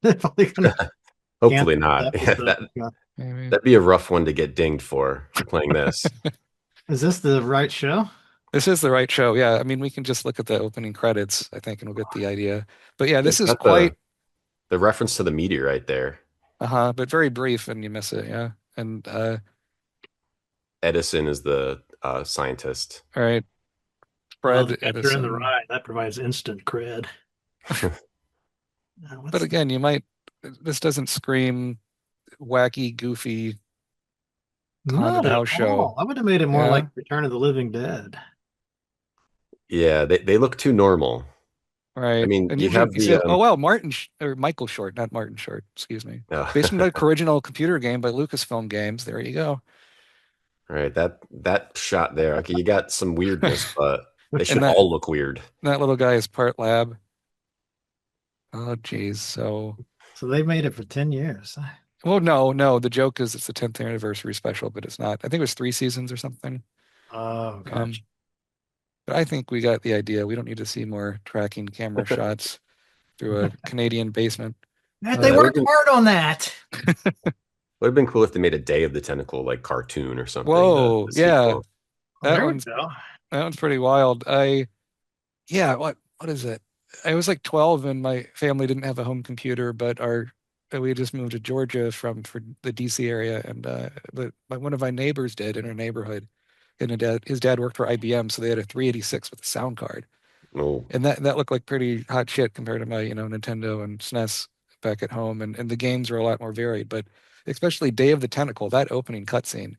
They're probably going to hopefully cancel not. the episode. Maybe. That'd be a rough one to get dinged for playing this. Is this the right show? This is the right show. Yeah, I mean, we can just look at the opening credits, I think, and we'll get the idea. But yeah, this It's is got quite, the reference to the meteorite there. but very brief, and you miss it. Yeah, and Edison is the scientist. all right, I love Fred the Catcher in the Edison. Rye. That provides instant cred. But What's again, you might. This doesn't scream wacky, goofy haunted not at house show. all. I would have made it more Yeah, like Return of the Living Dead. Yeah, they look too normal. I right. mean, And you usually have you say, the oh well, or Michael Short, not Martin Short. Excuse me. uh, Based on the original computer game by Lucasfilm Games. There you go. right, that shot there. Okay, you got some weirdness, but they should And that all look weird. that little guy is part lab. Oh, geez. So, So they made it for 10 years. well, no. The joke is it's the 10th anniversary special, but it's not. I think it was 3 seasons or something. Oh, Um, gosh. but I think we got the idea. We don't need to see more tracking camera shots through a Canadian basement. Man, they Yeah, Uh, we've worked been hard on that. Would have been cool if they made a Day of the Tentacle like cartoon or something. Whoa, The yeah, sequel. Oh, that there we one's go. that one's pretty wild. Yeah, what is it? I was like 12 and my family didn't have a home computer, but our we just moved to Georgia for the DC area, and one of my neighbors did in our neighborhood, and his dad worked for IBM, so they had a 386 with a sound card, Oh, and that looked like pretty hot shit compared to my Nintendo and SNES back at home, and the games were a lot more varied, but especially Day of the Tentacle, that opening cutscene.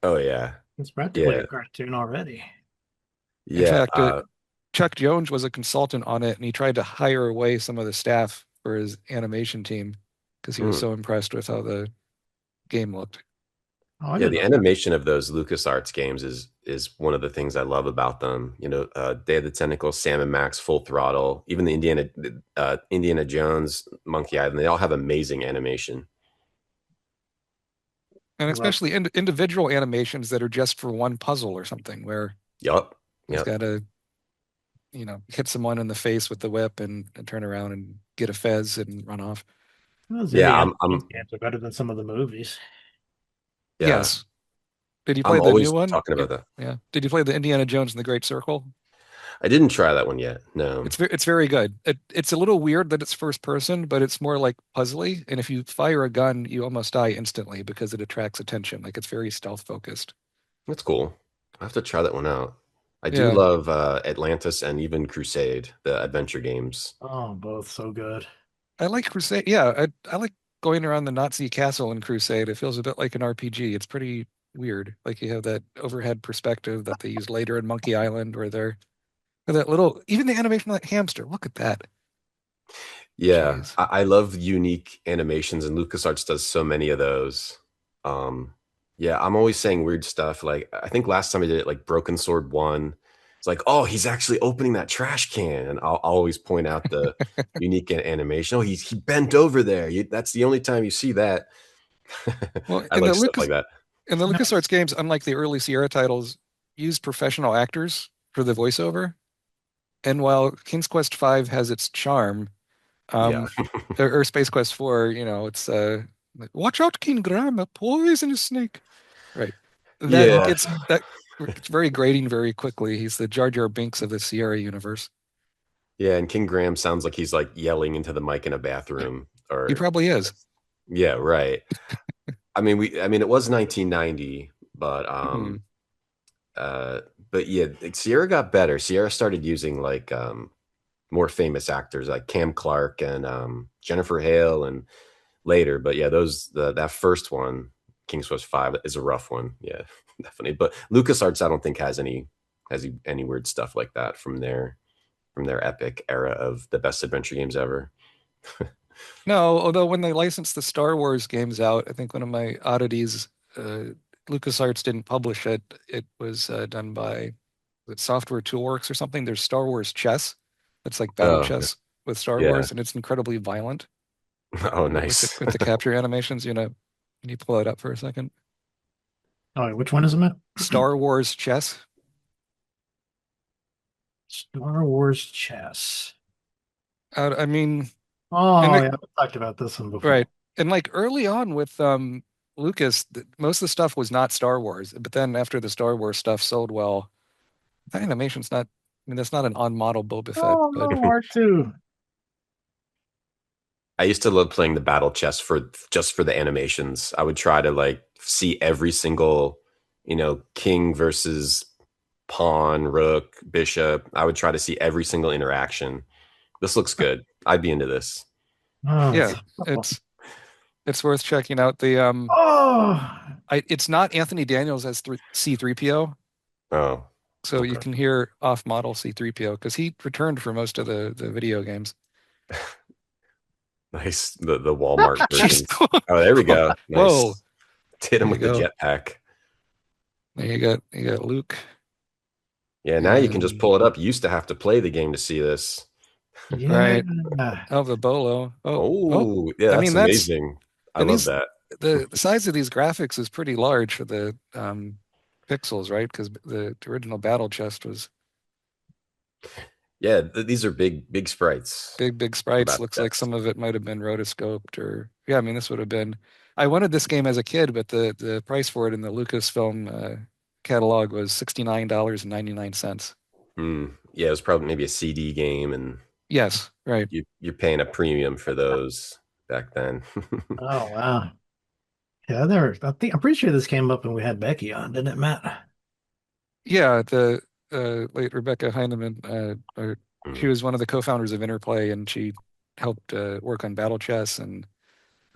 oh yeah, It's practically yeah, a cartoon already. In yeah. fact, Chuck Jones was a consultant on it, and he tried to hire away some of the staff for his animation team because he was Hmm. so impressed with how the game looked. Oh, I Yeah, didn't the know that. animation of those LucasArts games is one of the things I love about them. Day of the Tentacle, Sam and Max, Full Throttle, even the Indiana Jones, Monkey Island, they all have amazing animation. And I love. especially individual animations that are just for one puzzle or something, where Yup, he's yep. got to, hit someone in the face with the whip and turn around and get a fez and run off. Those Yeah, Indiana I'm Jones I'm games are better than some of the movies. yeah, Yes. Did you play I'm the new always one? talking about that. Yeah. Did you play the Indiana Jones and the Great Circle? I didn't try that one yet. No. It's very good. It's a little weird that it's first person, but it's more like puzzly. And if you fire a gun, you almost die instantly because it attracts attention. Like it's very stealth focused. That's cool. I have to try that one out. I do Yeah, love Atlantis and even Crusade, the adventure games. Oh, both so good. I like Crusade. Yeah, I like going around the Nazi castle in Crusade. It feels a bit like an RPG. It's pretty weird. Like you have that overhead perspective that they use later in Monkey Island, where they're that little even the animation of that hamster. Look at that. Yeah, Jeez. I love unique animations, and LucasArts does so many of those. Um, yeah, I'm always saying weird stuff. Like I think last time I did it, like Broken Sword 1, it's like, oh, he's actually opening that trash can, and I'll always point out the unique animation. Oh, he bent over there. That's the only time you see that. Well, I like stuff like that. in the LucasArts Nice. games, unlike the early Sierra titles, use professional actors for the voiceover. And while King's Quest V has its charm, Yeah, um, or Space Quest 4, it's like, watch out, King Graham, a poisonous snake. Right. That yeah, Oh, gets that it's very grating very quickly. He's the Jar Jar Binks of the Sierra universe. yeah. And King Graham sounds like he's like yelling into the mic in a bathroom, He or probably is. yeah, right. I mean, it was 1990, but Hmm. uh, but yeah, like, Sierra got better. Sierra started using like more famous actors like Cam Clark and Jennifer Hale and later. But yeah, that first one, King's Quest 5, is a rough one. Yeah, definitely. But LucasArts, I don't think has any weird stuff like that from their epic era of the best adventure games ever. No, although when they licensed the Star Wars games out, I think one of my oddities, LucasArts didn't publish it. It was done by Software Toolworks or something. There's Star Wars chess. It's like battle Oh chess with Star yeah. Wars, and it's incredibly violent Oh with the nice. with the capture animations. Can you pull it up for a second? oh, which one is it? Star Wars chess. Star Wars chess. I mean, and Oh, it, yeah, we talked about this one before. right, and like early on with Lucas, most of the stuff was not Star Wars, but then after the Star Wars stuff sold well, that animation's not. I mean, that's not an on-model Boba Fett, Oh but no, R2. I used to love playing the battle chess for the animations. I would try to like see every single, king versus pawn, rook, bishop. I would try to see every single interaction. This looks good. I'd be into this. Oh, yeah, it's it's it's worth checking out. oh, It's not Anthony Daniels as C3PO, Oh, so you okay. can hear off-model C3PO because he returned for most of the video games. Nice. The Walmart Jeez. versions. Oh, there we go. Whoa. Nice. Hit him There you with the go. jetpack. There you got Luke Yeah, now you can just and pull it up. You used to have to play the game to see this. yeah. right. Oh, the Bolo. Oh. Oh, yeah, I that's mean that's amazing. I and love these that. the size of these graphics is pretty large for the pixels, right? Because the original Battle Chest was Yeah, these are big sprites. Big sprites. About Looks like that. some of it might have been rotoscoped or yeah, I mean this would have been I wanted this game as a kid, but the price for it in the Lucasfilm catalog was $69.99. Yeah, it was probably maybe a CD game, and Yes, right. you're paying a premium for those back then. Oh wow. Yeah, I'm pretty sure this came up when we had Becky on, didn't it, Matt? Yeah, the late Rebecca Heineman, she Mm. was one of the co-founders of Interplay, and she helped work on Battle Chess and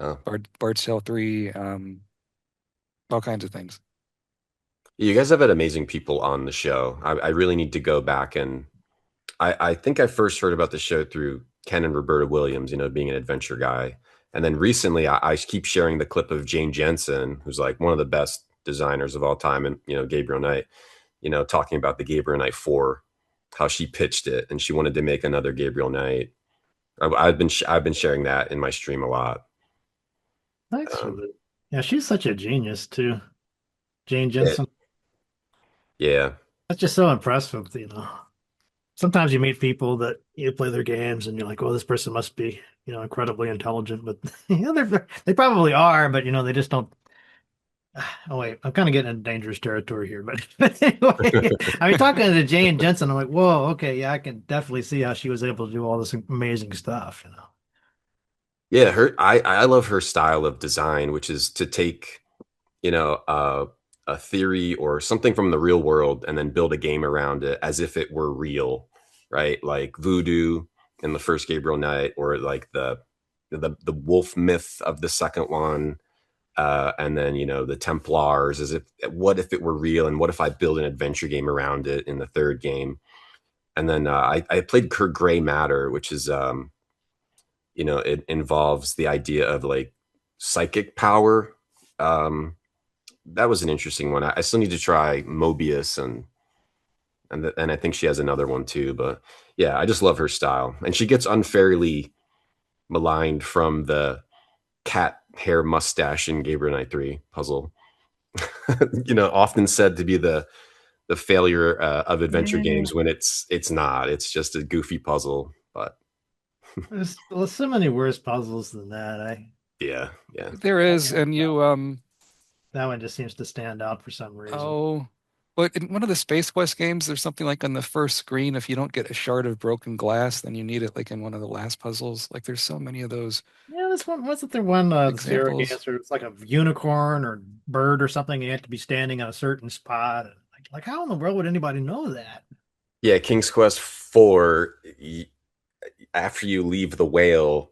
Oh, Bard's Tale 3, all kinds of things. you guys have had amazing people on the show. I really need to go back, and I think I first heard about the show through Ken and Roberta Williams, being an adventure guy. And then recently I keep sharing the clip of Jane Jensen, who's like one of the best designers of all time, and Gabriel Knight, talking about the Gabriel Knight 4, how she pitched it and she wanted to make another Gabriel Knight. I've been sharing that in my stream a lot. Thanks for Um, that. Yeah, she's such a genius too. Jane yeah, Jensen. yeah, That's just so impressive, you know. Sometimes you meet people that you play their games and you're like, well, this person must be, incredibly intelligent, but they probably are, but they just don't. Oh wait, I'm kind of getting into dangerous territory here, but anyway, I mean, talking to Jane Jensen, I'm like, whoa, okay, yeah, I can definitely see how she was able to do all this amazing stuff, yeah. I love her style of design, which is to take you know, uh, a theory or something from the real world and then build a game around it as if it were real, right? Like voodoo in the first Gabriel Knight, or like the wolf myth of the second one, and then the Templars. As if what if it were real, and what if I build an adventure game around it in the third game? And then I played Gray Matter, which is it involves the idea of like psychic power. That was an interesting one. I still need to try Mobius, and I think she has another one too. But yeah, I just love her style, and she gets unfairly maligned from the cat hair mustache in Gabriel Knight 3 puzzle. Often said to be the failure of adventure know. games when it's not. It's just a goofy puzzle. But There's so many worse puzzles than that. yeah, yeah. There I is, guess and you that one just seems to stand out for some reason. oh, but in one of the Space Quest games, there's something like on the first screen, if you don't get a shard of broken glass, then you need it like in one of the last puzzles. Like there's so many of those Yeah, this one wasn't there one the Sierra examples. Dancer. It's like a unicorn or bird or something. You have to be standing on a certain spot. And like how in the world would anybody know that? Yeah, King's Quest 4, after you leave the whale,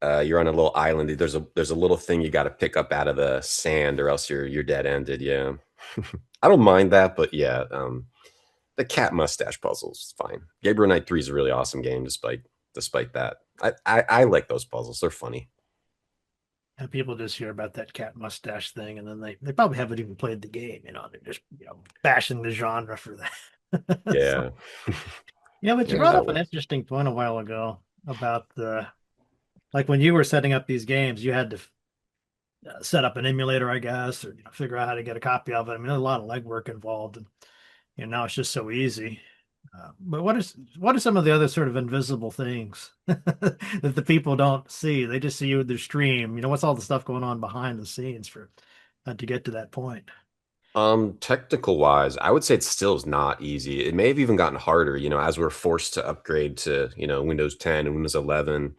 you're on a little island. There's a little thing you got to pick up out of the sand, or else you're dead ended. Yeah, I don't mind that, but yeah, the cat mustache puzzles fine. Gabriel Knight 3 is a really awesome game, despite that. I like those puzzles. They're funny. And people just hear about that cat mustache thing, and then they probably haven't even played the game. They're just bashing the genre for that. Yeah, But you Yeah. brought up an interesting point a while ago about like when you were setting up these games, you had to set up an emulator, I guess, or figure out how to get a copy of it. I mean, there's a lot of legwork involved, and now it's just so easy. But what are some of the other sort of invisible things that the people don't see? They just see you with their stream. What's all the stuff going on behind the scenes for to get to that point? technical wise, I would say it still is not easy. It may have even gotten harder, as we're forced to upgrade to, Windows 10 and Windows 11.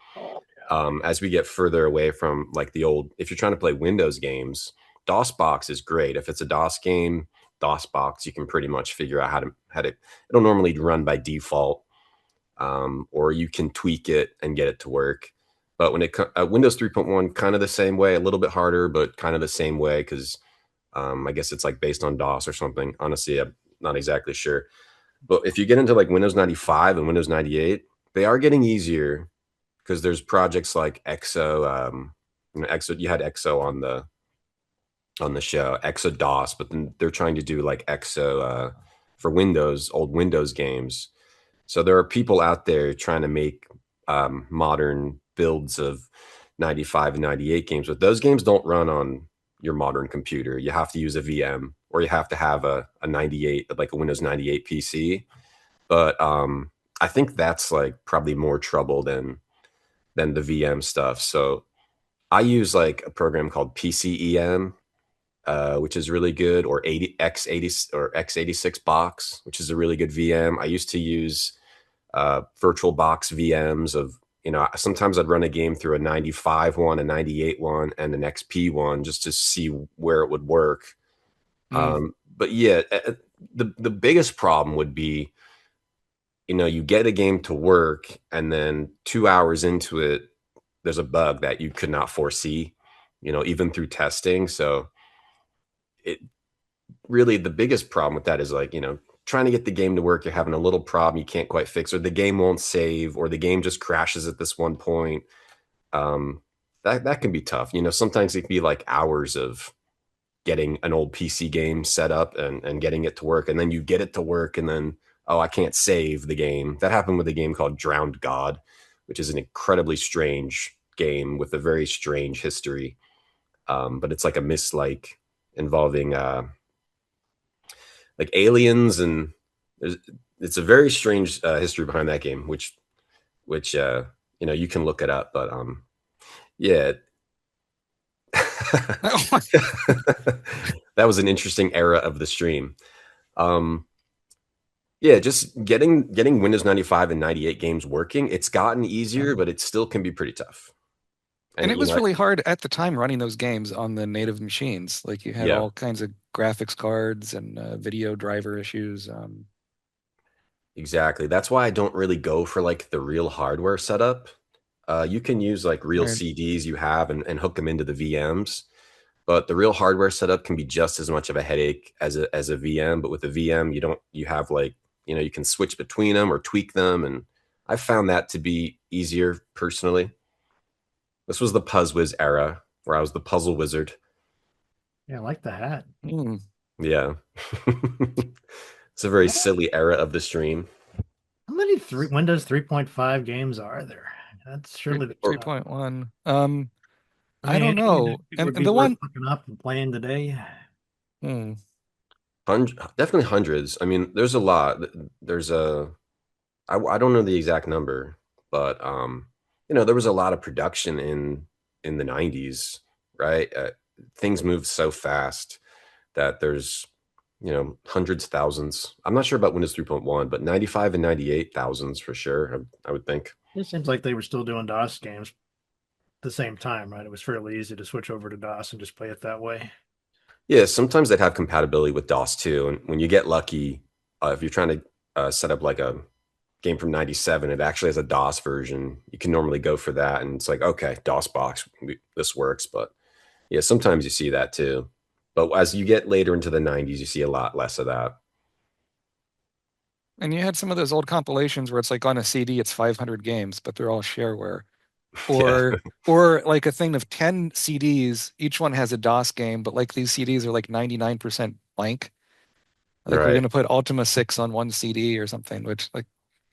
As we get further away from like the old, if you're trying to play Windows games, DOSBox is great. If it's a DOS game, DOSBox, you can pretty much figure out how to. It'll normally run by default, or you can tweak it and get it to work. But when Windows 3.1, kind of the same way, a little bit harder, but kind of the same way, because I guess it's like based on DOS or something. Honestly, I'm not exactly sure. But if you get into like Windows 95 and Windows 98, they are getting easier, because there's projects like EXO. EXO. You had EXO on the show, EXO DOS, but then they're trying to do like EXO for Windows, old Windows games. So there are people out there trying to make modern builds of 95 and 98 games, but those games don't run on your modern computer. You have to use a VM, or you have to have a 98, like a Windows 98 PC. But I think that's like probably more trouble than the VM stuff. So I use like a program called PCEM, which is really good, or 80 X80 or X86 box, which is a really good VM. I used to use virtual box VMs of, sometimes I'd run a game through a 95 one, a 98 one, and an XP one just to see where it would work. But yeah, the biggest problem would be, you get a game to work and then 2 hours into it, there's a bug that you could not foresee, even through testing. So it really, the biggest problem with that is like, trying to get the game to work, you're having a little problem you can't quite fix, or the game won't save, or the game just crashes at this one point. That can be tough. Sometimes it can be like hours of getting an old PC game set up and getting it to work. And then you get it to work and then, oh, I can't save the game. That happened with a game called Drowned God, which is an incredibly strange game with a very strange history. But it's like a myst-like involving like aliens, and it's a very strange history behind that game, which you can look it up. But yeah. That was an interesting era of the stream. Yeah, just getting Windows 95 and 98 games working, it's gotten easier, but it still can be pretty tough. And it was really hard at the time running those games on the native machines. Like you had all kinds of graphics cards and video driver issues. Exactly. That's why I don't really go for like the real hardware setup. You can use like real CDs you have and hook them into the VMs. But the real hardware setup can be just as much of a headache as a VM. But with a VM, you have like, you can switch between them or tweak them. And I found that to be easier personally. This was the PuzzWiz era where I was the puzzle wizard. Yeah, I like the hat. Yeah. It's a very silly era of the stream. How many Windows 3.5 games are there? That's surely the 3.1. I don't know. And the one looking up and playing today. Definitely hundreds. I mean, there's a lot. There's I don't know the exact number, but there was a lot of production in the 90s, right? Things moved so fast that there's hundreds, thousands. I'm not sure about Windows 3.1, but 95 and 98 thousands for sure, I would think. It seems like they were still doing DOS games at the same time, right? It was fairly easy to switch over to DOS and just play it that way. Yeah, sometimes they'd have compatibility with DOS too. And when you get lucky, if you're trying to set up like a game from 97, it actually has a DOS version. You can normally go for that. And it's like, okay, DOS box, this works. But yeah, sometimes you see that too. But as you get later into the 90s, you see a lot less of that. And you had some of those old compilations where it's like on a CD, it's 500 games, but they're all shareware. Or like a thing of 10 CDs, each one has a DOS game, but like these CDs are like 99% blank. Like we're going to put Ultima 6 on one CD or something, which like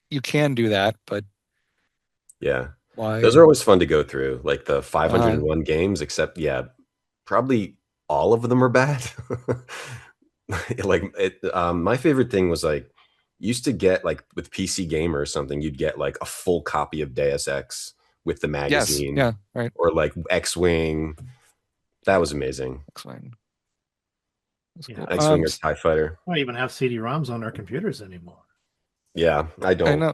you can do that, but yeah. Why? Those are always fun to go through, like the 501 games, except probably all of them are bad. My favorite thing was like, used to get like with PC Gamer or something, you'd get like a full copy of Deus Ex with the magazine. Yes. Yeah, right. Or like X-Wing. That was amazing. X-Wing. Cool. X-Wing or TIE Fighter. I don't even have CD-ROMs on our computers anymore. Yeah, I don't. I know.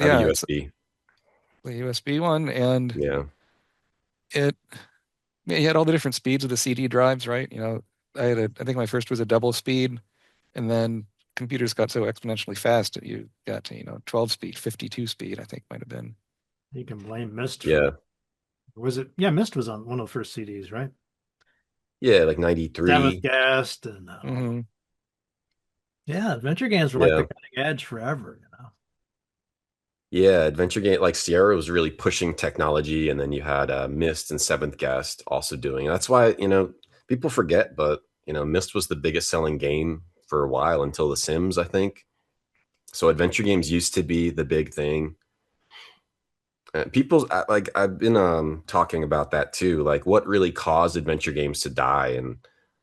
I have a USB. The USB one, and you had all the different speeds of the CD drives, right? I think my first was a double speed, and then computers got so exponentially fast that you got to 12 speed, 52 speed, I think might have been. You can blame Myst. Yeah. Was it? Yeah, Myst was on one of the first CDs, right? Yeah, like 93. Seventh Guest and yeah, adventure games were like the cutting edge forever, Yeah, adventure game like Sierra was really pushing technology, and then you had Myst and Seventh Guest also doing it. That's why people forget, but Myst was the biggest selling game for a while until The Sims, I think. So adventure games used to be the big thing. People like I've been talking about that too, like what really caused adventure games to die, and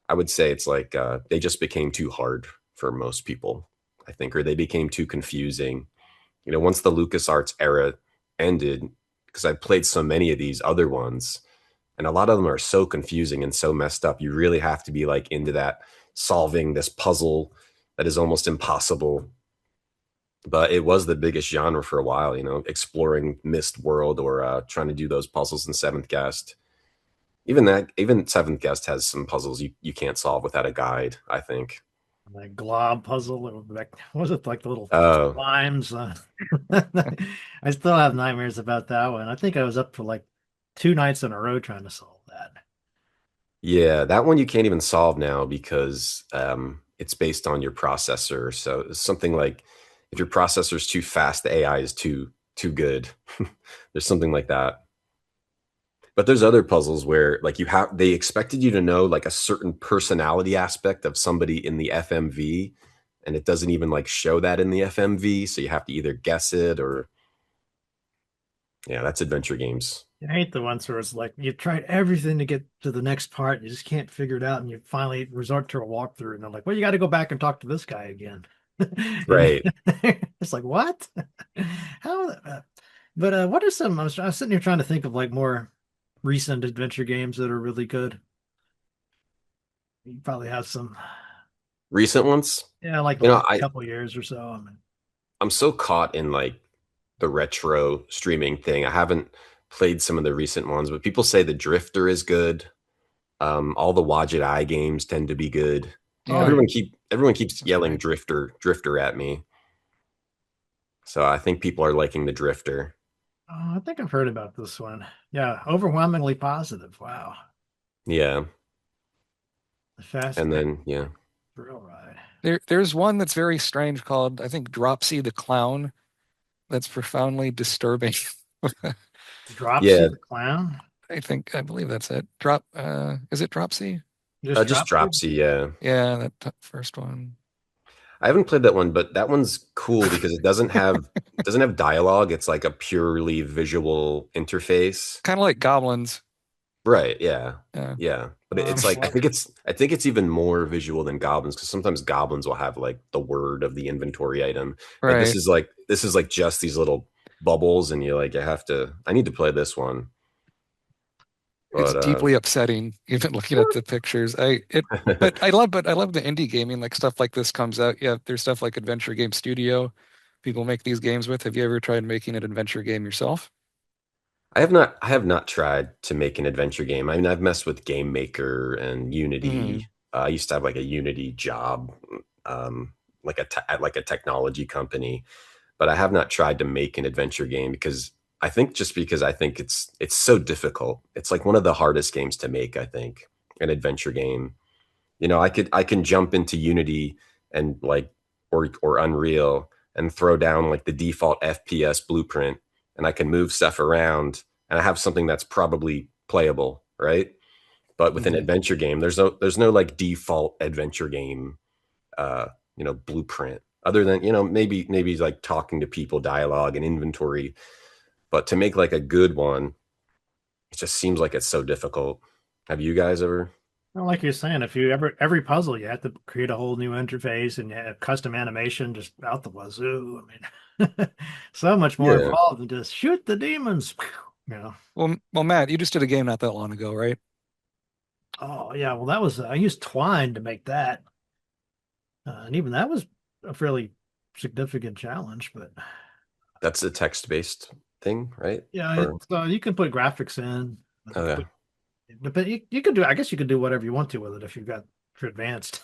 I would say it's like they just became too hard for most people, I think, or they became too confusing. once the LucasArts era ended, because I played so many of these other ones, and a lot of them are so confusing and so messed up. You really have to be like into that, solving this puzzle that is almost impossible. But it was the biggest genre for a while, exploring Mist World or trying to do those puzzles in Seventh Guest. Even Seventh Guest has some puzzles you can't solve without a guide, I think. Like glob puzzle, or like, was it like the little Oh, slimes? I still have nightmares about that one. I think I was up for like 2 nights in a row trying to solve that. yeah, that one you can't even solve now because it's based on your processor. So it's something like if your processor is too fast, the AI is too good. There's something like that. But there's other puzzles where like they expected you to know like a certain personality aspect of somebody in the FMV, and it doesn't even like show that in the FMV, so you have to either guess it or yeah, that's adventure games. I hate the ones where it's like you tried everything to get to the next part, and you just can't figure it out, and you finally resort to a walkthrough, and they're like, "Well, you got to go back and talk to this guy again." Right. It's like, what? How? But what are some? I was sitting here trying to think of like more recent adventure games that are really good. You probably have some, Recent ones. yeah, like the You know, last I couple years or so. I mean, I'm so caught in like the retro streaming thing. I haven't played some of the recent ones, but people say the Drifter is good. All the Wadget Eye games tend to be good. oh Yeah. yeah, Everyone keeps That's yelling right. Drifter at me. So I think people are liking the Drifter. oh, I think I've heard about this one. Yeah, overwhelmingly positive. Wow, Yeah. the fast And then yeah. thrill ride. There's one that's very strange called, I think, Dropsy the Clown. That's profoundly disturbing. Dropsy Yeah. the clown. I believe that's it. Is it Dropsy? Just Just Dropsy. Dropsy, yeah. Yeah, first one. I haven't played that one, but that one's cool because it doesn't have dialogue. It's like a purely visual interface. Kind of like Goblins. Right, yeah. Yeah. Yeah. But Um, it's like what- I think it's even more visual than goblins because sometimes goblins will have like the word of the inventory item. But Right. this is like just these little bubbles and I need to play this one. It's But deeply upsetting, even looking at the pictures. But I love the indie gaming, like stuff like this comes out. Yeah, there's stuff like Adventure Game Studio. People make these games with. Have you ever tried making an adventure game yourself? I have not tried to make an adventure game. I mean, I've messed with Game Maker and Hmm. Unity. I used to have like a Unity job, at like a technology company, but I have not tried to make an adventure game because I think it's so difficult. It's like one of the hardest games to make, I think, an adventure game. I can jump into Unity and like or Unreal and throw down like the default FPS blueprint and I can move stuff around and I have something that's probably playable, right? But with an Hmm. adventure game, there's no like default adventure game uh, blueprint other than, maybe like talking to people, dialogue and inventory. But to make like a good one, it just seems like it's so difficult. Have you guys ever? well, like you're saying, if you ever every puzzle, you have to create a whole new interface and you have custom animation just out the wazoo. I mean, so much more Yeah. involved than just shoot the demons. You know. Well, Matt, you just did a game not that long ago, right? Oh yeah, well that was I used Twine to make that, and even that was a fairly significant challenge. But That's a text-based thing, right? yeah, Or you can put graphics in. You can okay. put, but you can do. I guess you can do whatever you want to with it if you're advanced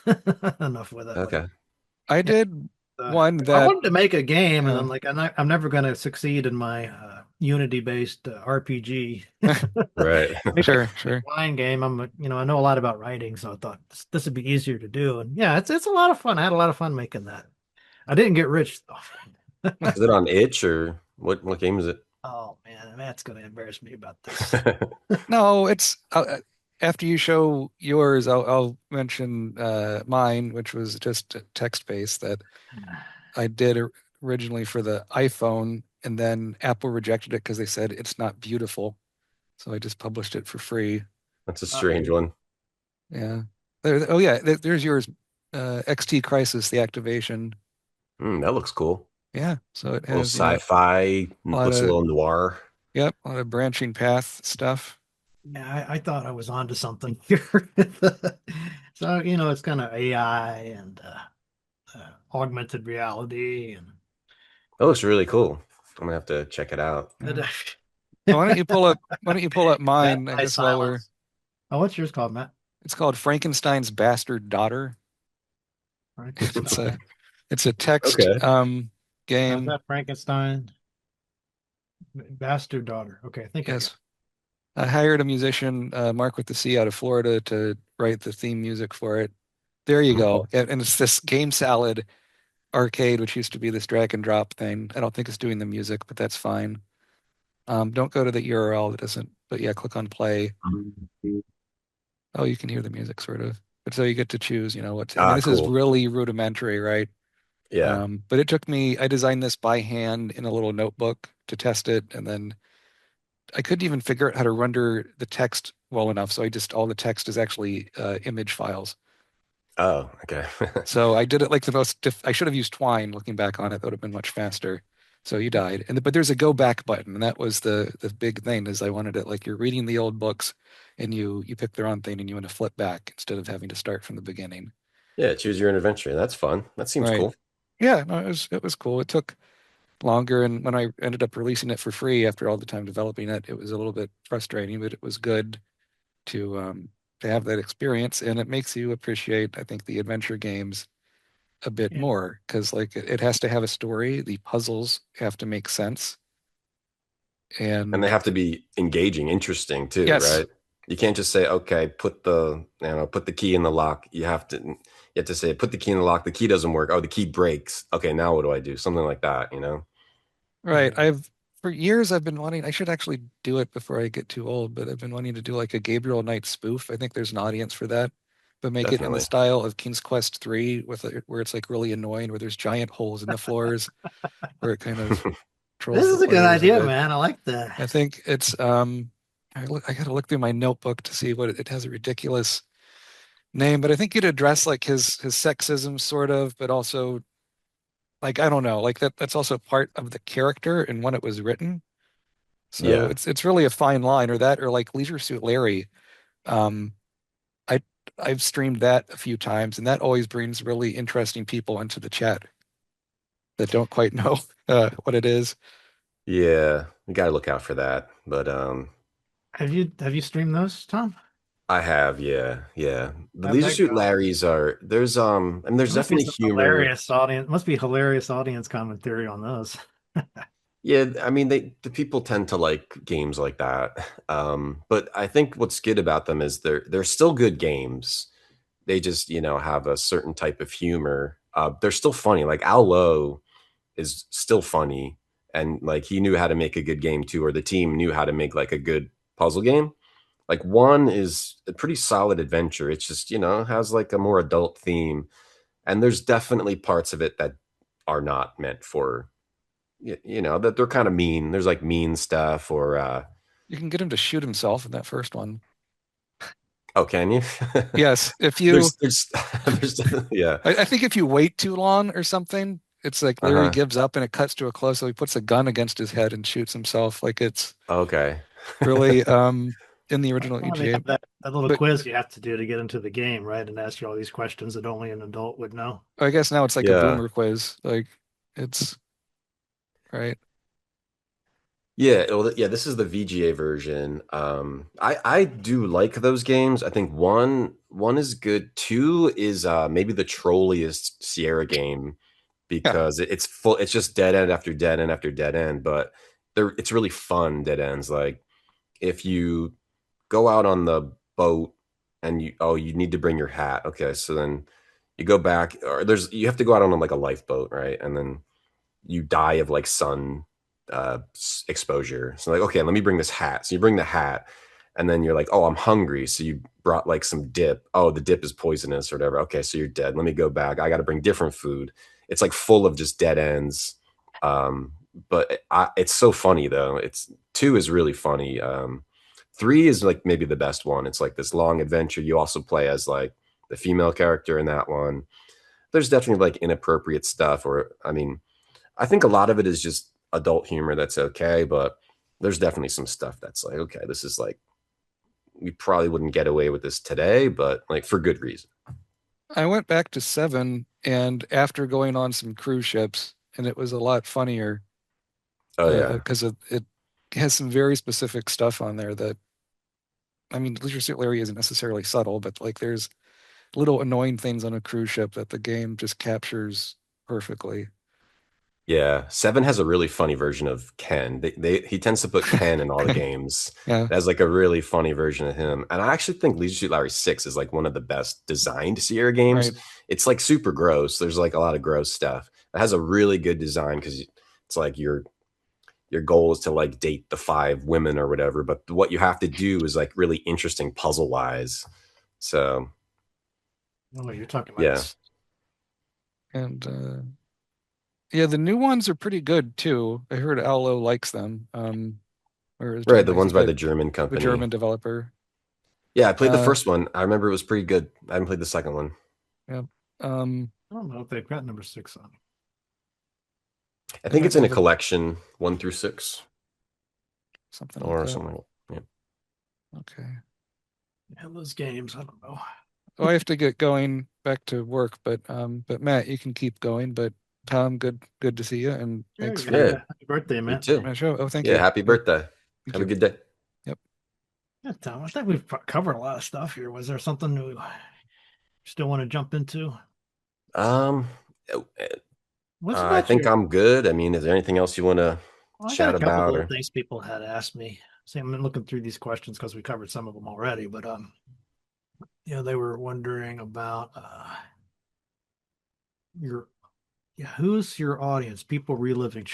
enough with it. But Okay. I yeah, did one I that wanted to make a game, and uh, I'm like, I'm never going to succeed in my Unity-based RPG. Right. Make a sure. line game. I know a lot about writing, so I thought this would be easier to do. And yeah, it's a lot of fun. I had a lot of fun making that. I didn't get rich though. Is it on itch or what game is it? Oh man, Matt's going to embarrass me about this. No, it's after you show yours, I'll mention mine, which was just text-based that I did originally for the iPhone, and then Apple rejected it because they said it's not beautiful. So I just published it for free. That's a Uh, strange one. Yeah. Oh yeah, there's yours. XT Crisis, the activation. That looks cool. Yeah, so it A little has, you know, sci-fi, a lot looks a of, little noir. yep, a lot of branching path stuff. Yeah, I thought I was onto something here. So, it's kind of AI and augmented reality and That looks really cool. I'm gonna have to check it out. Yeah. Why don't you pull up, why don't you pull up Death mine, I by guess, while we're, silence. Oh, what's yours called, Matt? it's called Frankenstein's Bastard Daughter. It's Frankenstein. a text Okay. How's game. that Frankenstein? Bastard daughter. Okay, I think I got Yes. I hired a musician, Mark with the C out of Florida, to write the theme music for it. There you Okay. go. And it's this Game Salad arcade, which used to be this drag and drop thing. I don't think it's doing the music, but that's fine. Don't go to the URL that doesn't, but yeah, click on play. Oh, you can hear the music sort of. But so you get to choose, what to, I mean, Ah, this is cool. really rudimentary, right? Yeah. But it took me, I designed this by hand in a little notebook to test it. And then I couldn't even figure out how to render the text well enough. So all the text is actually image files. Oh, okay. So I did it like I should have used Twine looking back on it. That would have been much faster. So you died. But there's a go back button. And that was the big thing is I wanted it like you're reading the old books and you pick the wrong thing and you want to flip back instead of having to start from the beginning. Yeah, choose your own adventure. That's fun. That seems Right. cool. Yeah, no, it was cool. It took longer, and when I ended up releasing it for free after all the time developing it, it was a little bit frustrating, but it was good to have that experience, and it makes you appreciate, I think, the adventure games a bit yeah. more because like it has to have a story. The puzzles have to make sense, And they and have to be engaging, interesting too, yes, right? You can't just say, okay, put the key in the lock. You have to say, put the key in the lock. The key doesn't work. Oh, the key breaks. Okay, now what do I do? Something like that, you know? right. For years I've been wanting. I should actually do it before I get too old, but I've been wanting to do like a Gabriel Knight spoof. I think there's an audience for that. But make it in the Definitely. style of King's Quest 3 where it's like really annoying, where there's giant holes in the floors where it kind of This trolls the is a good players a idea, bit. man. I like that. I think it's I gotta look through my notebook to see what it has a ridiculous name, but I think you'd address like his sexism sort of, but also like I don't know, like that's also part of the character and when it was written. So Yeah. it's really a fine line, or that, or like Leisure Suit Larry. Um, I I've streamed that a few times, and that always brings really interesting people into the chat that don't quite know what it is. Yeah. You gotta look out for that. But Have you streamed those, Tom? I have, yeah, yeah. The How'd Leisure that Suit go? Larrys are I mean There there's must be definitely some humor. hilarious audience. Must be hilarious audience commentary on those. Yeah, I mean the people tend to like games like that. But I think what's good about them is they're still good games. They just, have a certain type of humor. They're still funny. Like Al Lowe is still funny, and like he knew how to make a good game too, or the team knew how to make like a good puzzle game. Like one is a pretty solid adventure. It's just, has like a more adult theme, and there's definitely parts of it that are not meant for that they're kind of mean. There's like mean stuff or You can get him to shoot himself in that first one. oh, can you? Yes, if you, there's there's yeah. I think if you wait too long or something, it's like Larry Uh-huh. gives up and it cuts to a close, so he puts a gun against his head and shoots himself. Like it's Okay. really in the original Well, they EGA. have that little But quiz you have to do to get into the game, right? And ask you all these questions that only an adult would know. I guess now it's like a Yeah. boomer quiz. Like it's right. Yeah, well, yeah, this is the VGA version. I do like those games. I think one is good. Two is maybe the trolliest Sierra game Yeah. because it's full. It's just dead end after dead end after dead end, but it's really fun dead ends. Like if you go out on the boat and you need to bring your hat. Okay, so then you go back, or you have to go out on like a lifeboat, right? And then you die of like sun exposure. So like, okay, let me bring this hat. So you bring the hat, and then you're like, oh, I'm hungry. So you brought like some dip. Oh, the dip is poisonous or whatever. Okay, so you're dead. Let me go back. I got to bring different food. It's like full of just dead ends. But it's so funny though. It's two is really funny. Three is like maybe the best one. It's like this long adventure. You also play as like the female character in that one. There's definitely like inappropriate stuff, or I mean, I think a lot of it is just adult humor that's okay, but there's definitely some stuff that's like, okay, this is like, we probably wouldn't get away with this today, but like for good reason. I went back to 7, and after going on some cruise ships, and it was a lot funnier Oh yeah. because it has some very specific stuff on there that, I mean, Leisure Suit Larry isn't necessarily subtle, but like there's little annoying things on a cruise ship that the game just captures perfectly. Yeah, 7 has a really funny version of Ken. He tends to put Ken in all the games. Yeah, That's like a really funny version of him. And I actually think Leisure Suit Larry 6 is like one of the best designed Sierra games. right. It's like super gross. There's like a lot of gross stuff. It has a really good design because it's like your goal is to like date the 5 women or whatever, but what you have to do is like really interesting puzzle wise. So Oh, you're talking about yeah. And yeah, the new ones are pretty good too. I heard Allo likes them. Or is Right, doing the things ones by good. the German The company. German developer. Yeah, I played the Uh, first one. I remember it was pretty good. I haven't played the second one. yeah. I don't know if they've got number 6 on. I They think might it's in a have collection 1 through 6 something like or that. something. Yeah. Okay. Yeah, those games, I don't know. Oh, I have to get going back to work, but Matt, you can keep going. But Tom, good to see you, and Yeah, thanks yeah. for Yeah, Happy birthday, you Matt. too. my show. Oh, thank Yeah, you. happy birthday. Thank Have a you. good day. Yep. Yeah, Tom, I think we've covered a lot of stuff here. Was there something you still want to jump into? Um, uh, What's I about think your? I'm good. I mean, is there anything else you want to Well, I got a chat couple about little or? things people had asked me. See, I'm looking through these questions because we covered some of them already, but they were wondering about your yeah, who's your audience? People reliving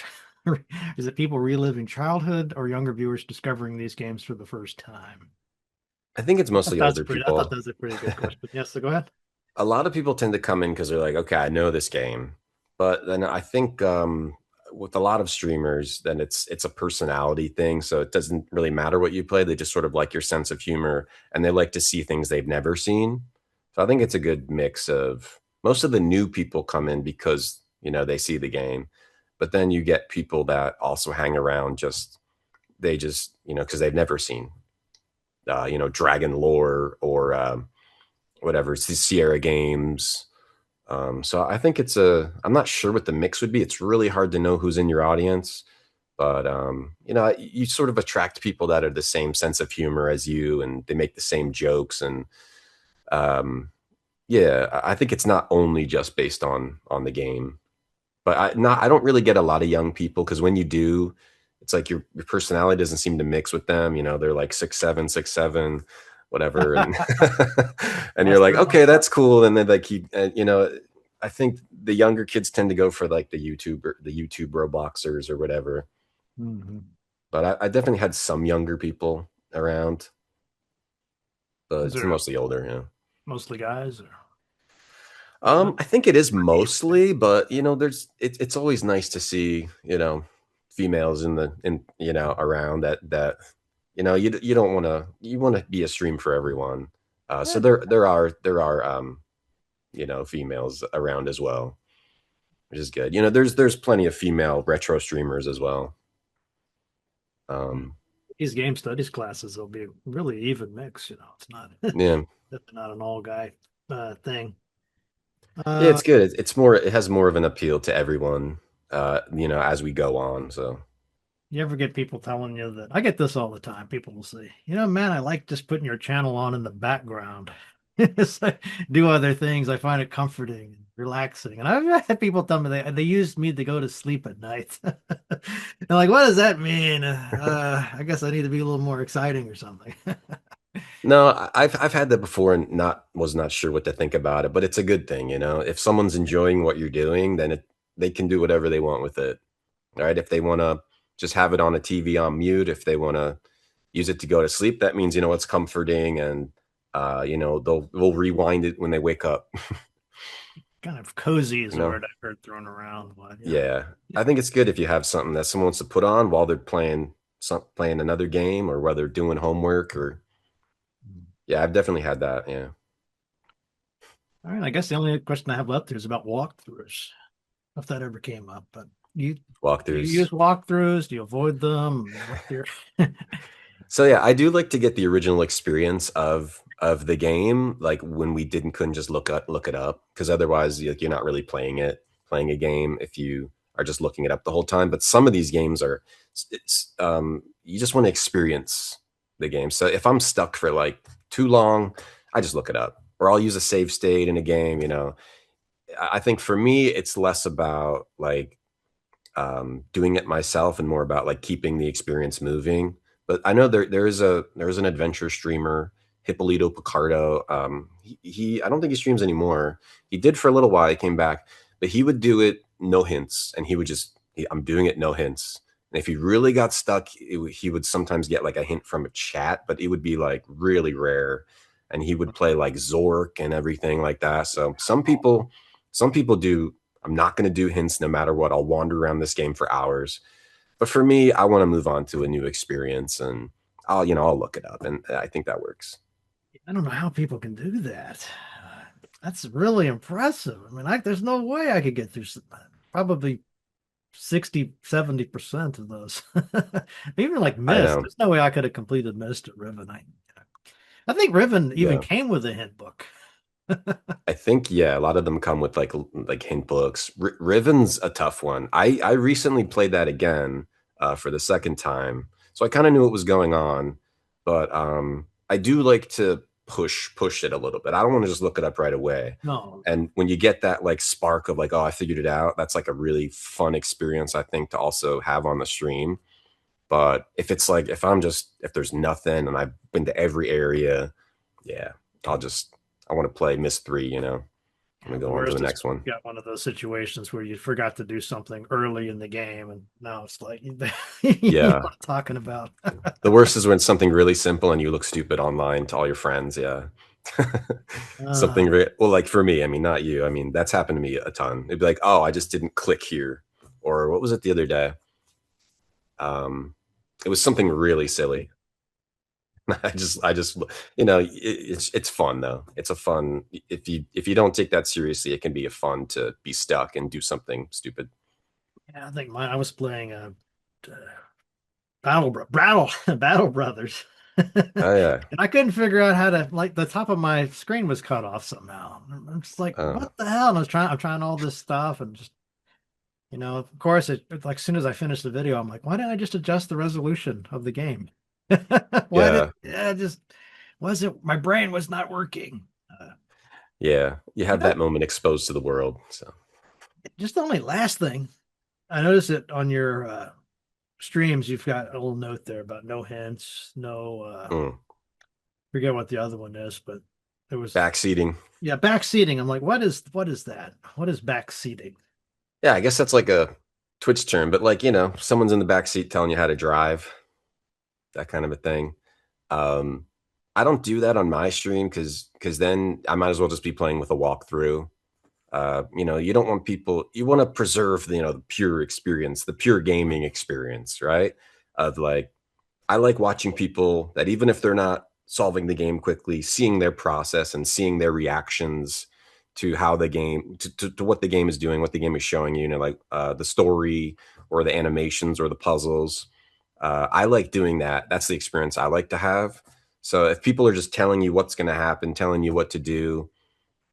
is it people reliving childhood or younger viewers discovering these games for the first time? I think it's mostly older I thought people. that was a pretty good question. Yes, so go ahead. A lot of people tend to come in because they're like, okay, I know this game. But then I think with a lot of streamers, then it's a personality thing. So it doesn't really matter what you play. They just sort of like your sense of humor and they like to see things they've never seen. So I think it's a good mix of most of the new people come in because, they see the game. But then you get people that also hang around because they've never seen, Dragon lore or whatever, it's the Sierra games. So I think I'm not sure what the mix would be. It's really hard to know who's in your audience, but you sort of attract people that are the same sense of humor as you, and they make the same jokes. And yeah, I think it's not only just based on the game, but I don't really get a lot of young people because when you do, it's like your personality doesn't seem to mix with them. They're like 6'7", 6'7", whatever, and and you're That's like, true. okay, that's cool. And then like I think the younger kids tend to go for like the YouTube Robloxers or whatever. Mhm. But I definitely had some younger people around, but Is it's there mostly older. Yeah. mostly guys or what? I think it is Age range? mostly, but it's always nice to see, females around that you don't want to you want to be a stream for everyone. So Yeah, there are females around as well, which is good. There's plenty of female retro streamers as well. Um, these game studies classes will be really even mix. It's not yeah, definitely not an all guy thing. yeah, Uh, it's good. It has more of an appeal to everyone, as we go on. So. you ever get people telling you that? I get this all the time. People will say, man, I like just putting your channel on in the background. It's like, do other things. I find it comforting and relaxing. And I've had people tell me they used me to go to sleep at night. And like, what does that mean? I guess I need to be a little more exciting or something. No, I've had that before and was not sure what to think about it, but it's a good thing, If someone's enjoying what you're doing, then they can do whatever they want with it. Right? If they want to just have it on a TV on mute, if they want to use it to go to sleep, that means it's comforting and they'll rewind it when they wake up. Kind of cozy is you a know? word I've heard thrown around, but yeah. Yeah. I think it's good if you have something that someone wants to put on while they're playing another game or while they're doing homework or yeah, I've definitely had that. Yeah. All right, I guess the only question I have left is about walkthroughs, if that ever came up. But do you walkthroughs. use walkthroughs? Do you avoid them? What's your So yeah, I do like to get the original experience of the game, like when we couldn't just look it up, because otherwise you're not really playing a game if you are just looking it up the whole time. But some of these games are, it's you just want to experience the game. So if I'm stuck for like too long, I just look it up, or I'll use a save state in a game. I think for me it's less about like doing it myself and more about like keeping the experience moving. But I know there's an adventure streamer, Hippolito Picardo. He I don't think he streams anymore. He did for a little while. He came back, but he would do it no hints, and he would just I'm doing it no hints. And if he really got stuck, he would sometimes get like a hint from a chat, but it would be like really rare. And he would play like Zork and everything like that. So some people do. I'm not going to do hints no matter what. I'll wander around this game for hours. But for me, I want to move on to a new experience, and I'll look it up, and I think that works. I don't know how people can do that. That's really impressive. I mean, there's no way I could get through probably 60-70% of those. Even like Mist, there's no way I could have completed Mist at Riven. I think Riven even came with a hint book. I think, yeah, a lot of them come with like hint books. Riven's a tough one. I recently played that again for the second time, so I kind of knew what was going on. But I do like to push it a little bit. I don't want to just look it up right away. No. And when you get that like spark of like, oh, I figured it out, that's like a really fun experience, I think, to also have on the stream. But if it's like if there's nothing and I've been to every area, yeah, I want to play Mist 3, I'm gonna go on to the next one. Got one of those situations where you forgot to do something early in the game, and now it's like, yeah, what I'm talking about. The worst is when something really simple and you look stupid online to all your friends. Yeah, something well, like for me, I mean, not you. I mean, that's happened to me a ton. It'd be like, oh, I just didn't click here, or what was it the other day? It was something really silly. I just it's fun though. It's a fun, if you don't take that seriously, it can be a fun to be stuck and do something stupid. Yeah, I think I was playing Battle Brothers. Oh yeah. And I couldn't figure out how to, like, the top of my screen was cut off somehow. I'm just like, what the hell? And I'm trying all this stuff, and just, of course, like, as soon as I finished the video, I'm like, why didn't I just adjust the resolution of the game? My brain was not working. Yeah, you have that moment exposed to the world. So just the only last thing, I noticed it on your streams, you've got a little note there about no hints, no forget what the other one is, but it was backseating. Yeah, backseating. I'm like, what is that? What is backseating? Yeah, I guess that's like a Twitch term, but like, someone's in the backseat telling you how to drive, that kind of a thing. I don't do that on my stream because then I might as well just be playing with a walkthrough. You don't want people, you want to preserve the pure experience, the pure gaming experience, right? Of like, I like watching people that even if they're not solving the game quickly, seeing their process and seeing their reactions to how the game, to what the game is doing, what the game is showing you, like the story or the animations or the puzzles. I like doing that. That's the experience I like to have. So if people are just telling you what's going to happen, telling you what to do,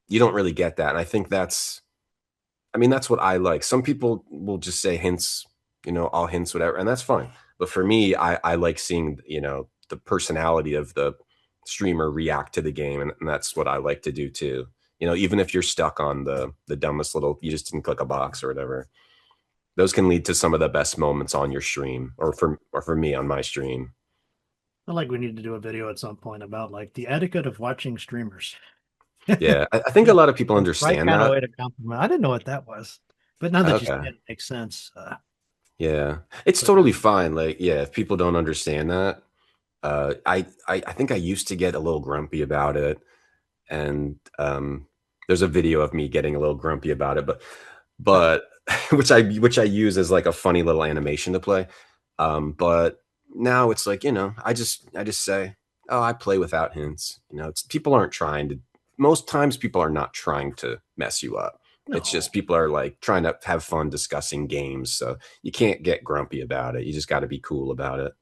you don't really get that. And I think that's what I like. Some people will just say hints, all hints, whatever, and that's fine. But for me, I like seeing, the personality of the streamer react to the game. And that's what I like to do too. Even if you're stuck on the dumbest little, you just didn't click a box or whatever. Those can lead to some of the best moments on your stream, or for me on my stream. I like we need to do a video at some point about like the etiquette of watching streamers. Yeah, I think a lot of people understand right that. Way to compliment. I didn't know what that was, but now that you said it, makes sense. Yeah, it's totally fine. Like, yeah, if people don't understand that, I think I used to get a little grumpy about it, and there's a video of me getting a little grumpy about it, but which I use as like a funny little animation to play. But now it's like, I just say, oh, I play without hints. Most times people are not trying to mess you up. It's No. just people are like trying to have fun discussing games. So you can't get grumpy about it. You just got to be cool about it.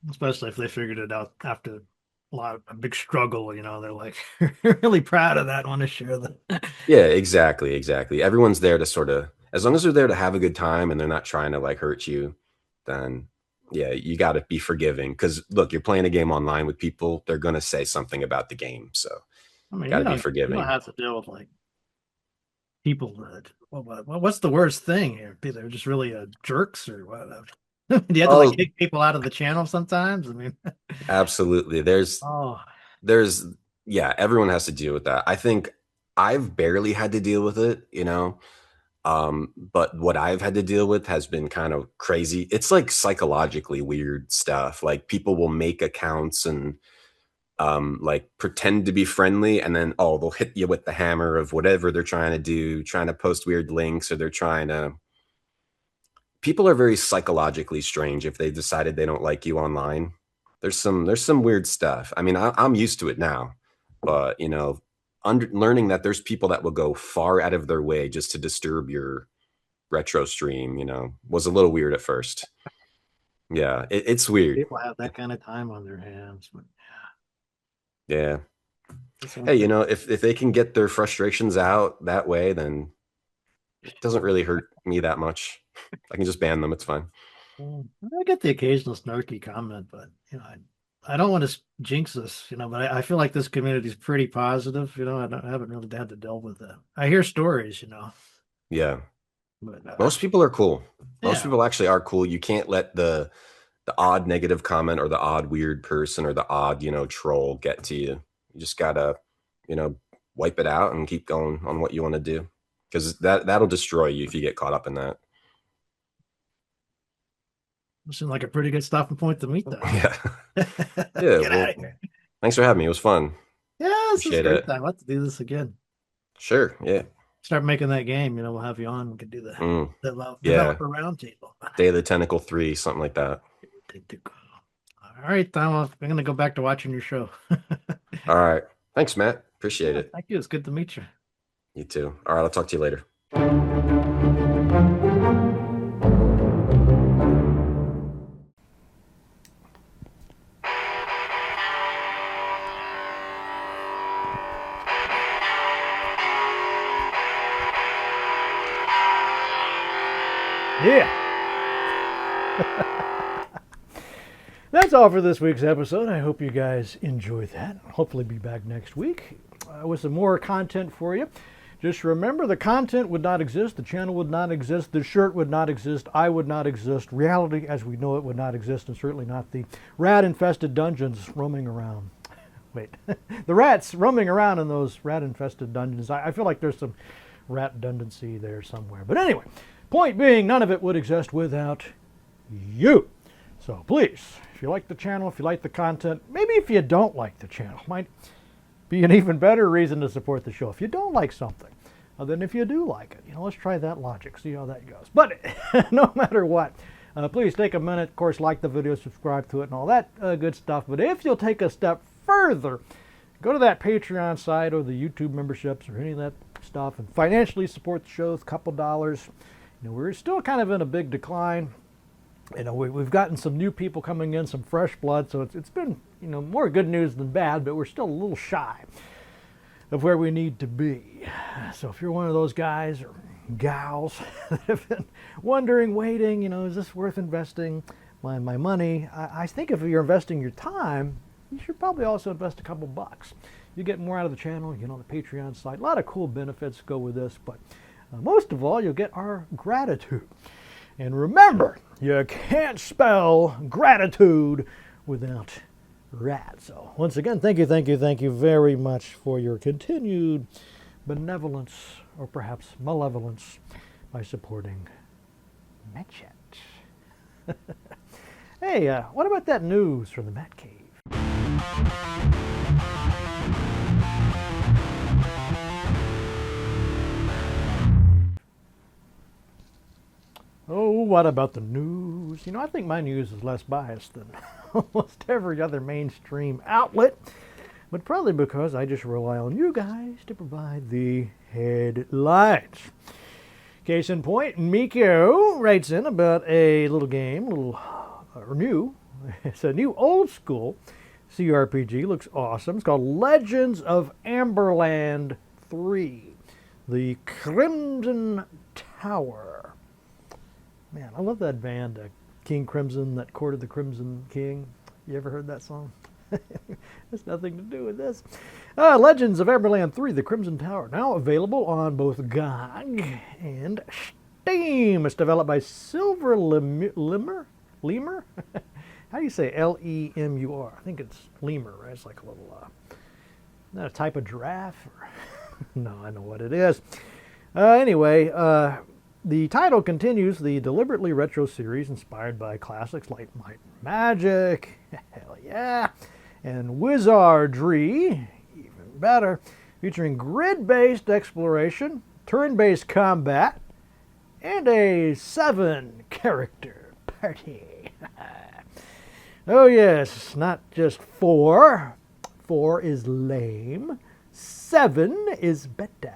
Especially if they figured it out after a big struggle, they're like really proud of that, want to share that. Yeah, exactly. Everyone's there to sort of, as long as they're there to have a good time and they're not trying to like hurt you, then yeah, you got to be forgiving. Because look, you're playing a game online with people; they're gonna say something about the game, so I mean, got to be you don't forgiving. have to deal with like people that, what's the worst thing here? They're just really jerks or what? Do you have to like Oh, kick people out of the channel sometimes? I mean, absolutely. There's oh, there's yeah, everyone has to deal with that. I think I've barely had to deal with it, but what I've had to deal with has been kind of crazy. It's like psychologically weird stuff. Like people will make accounts and like pretend to be friendly, and then they'll hit you with the hammer of whatever they're trying to do, trying to post weird links, or they're trying to. People are very psychologically strange if they've decided they don't like you online. There's some weird stuff. I mean, I'm used to it now, but learning that there's people that will go far out of their way just to disturb your retro stream, was a little weird at first. Yeah, it's weird. people have that kind of time on their hands. But Yeah. that's one Hey, thing. if they can get their frustrations out that way, then it doesn't really hurt me that much. I can just ban them. It's fine. I get the occasional snarky comment, but I don't want to jinx this, but I feel like this community is pretty positive. I haven't really had to delve with that. I hear stories, Yeah. but Most people are cool. Most yeah. people actually are cool. You can't let the odd negative comment or the odd weird person or the odd, troll get to you. You just gotta, wipe it out and keep going on what you want to do. Because that'll destroy you if you get caught up in that. Seems like a pretty good stopping point to meet that. Yeah. Yeah. Get Well, out of here. thanks for having me. It was fun. Yeah, this is a Appreciate great it. time. I'll have to do this again. Sure. Yeah. Start making that game. We'll have you on. We can do the Yeah. developer roundtable. Day of the Tentacle 3, something like that. All right, Tom. I'm going to go back to watching your show. All right. Thanks, Matt. Appreciate it. Thank you. It's good to meet you. You too. All right. I'll talk to you later. Yeah. That's all for this week's episode. I hope you guys enjoyed that. Hopefully be back next week with some more content for you. Just remember, the content would not exist, the channel would not exist, the shirt would not exist, I would not exist, reality as we know it would not exist, and certainly not the rat-infested dungeons roaming around. Wait, the rats roaming around in those rat-infested dungeons. I feel like there's some rat redundancy there somewhere. But anyway, point being, none of it would exist without you. So please, if you like the channel, if you like the content, maybe if you don't like the channel, might be an even better reason to support the show. If you don't like something, then if you do like it, let's try that logic, see how that goes. But no matter what, please take a minute, of course, like the video, subscribe to it, and all that good stuff. But if you'll take a step further, go to that Patreon site or the YouTube memberships or any of that stuff and financially support the show with a couple dollars. We're still kind of in a big decline. We've gotten some new people coming in, some fresh blood, so it's been more good news than bad, but we're still a little shy of where we need to be. So if you're one of those guys or gals that have been wondering, waiting, is this worth investing my money? I think if you're investing your time, you should probably also invest a couple bucks. You get more out of the channel, you get on the Patreon site. A lot of cool benefits go with this, but most of all, you'll get our gratitude. And remember, you can't spell gratitude without rat. So once again, thank you very much for your continued benevolence, or perhaps malevolence, by supporting MatChat. Hey, what about that news from the Mat Cave? Oh, what about the news? I think my news is less biased than almost every other mainstream outlet. but probably because I just rely on you guys to provide the headlines. Case in point, Miko writes in about a little game, it's a new old school CRPG, looks awesome. It's called Legends of Amberland 3, The Crimson Tower. Man, I love that band, King Crimson, that courted the Crimson King. You ever heard that song? Has nothing to do with this. Legends of Amberland 3, The Crimson Tower, now available on both GOG and Steam. It's developed by Silver Lemur? How do you say Lemur? I think it's lemur, right? It's like a little, not a type of giraffe? No, I know what it is. Anyway, the title continues the deliberately retro series inspired by classics like Might and Magic, hell yeah, and Wizardry, even better, featuring grid-based exploration, turn-based combat, and a 7-character party. Oh yes, not just 4. 4 is lame. 7 is better.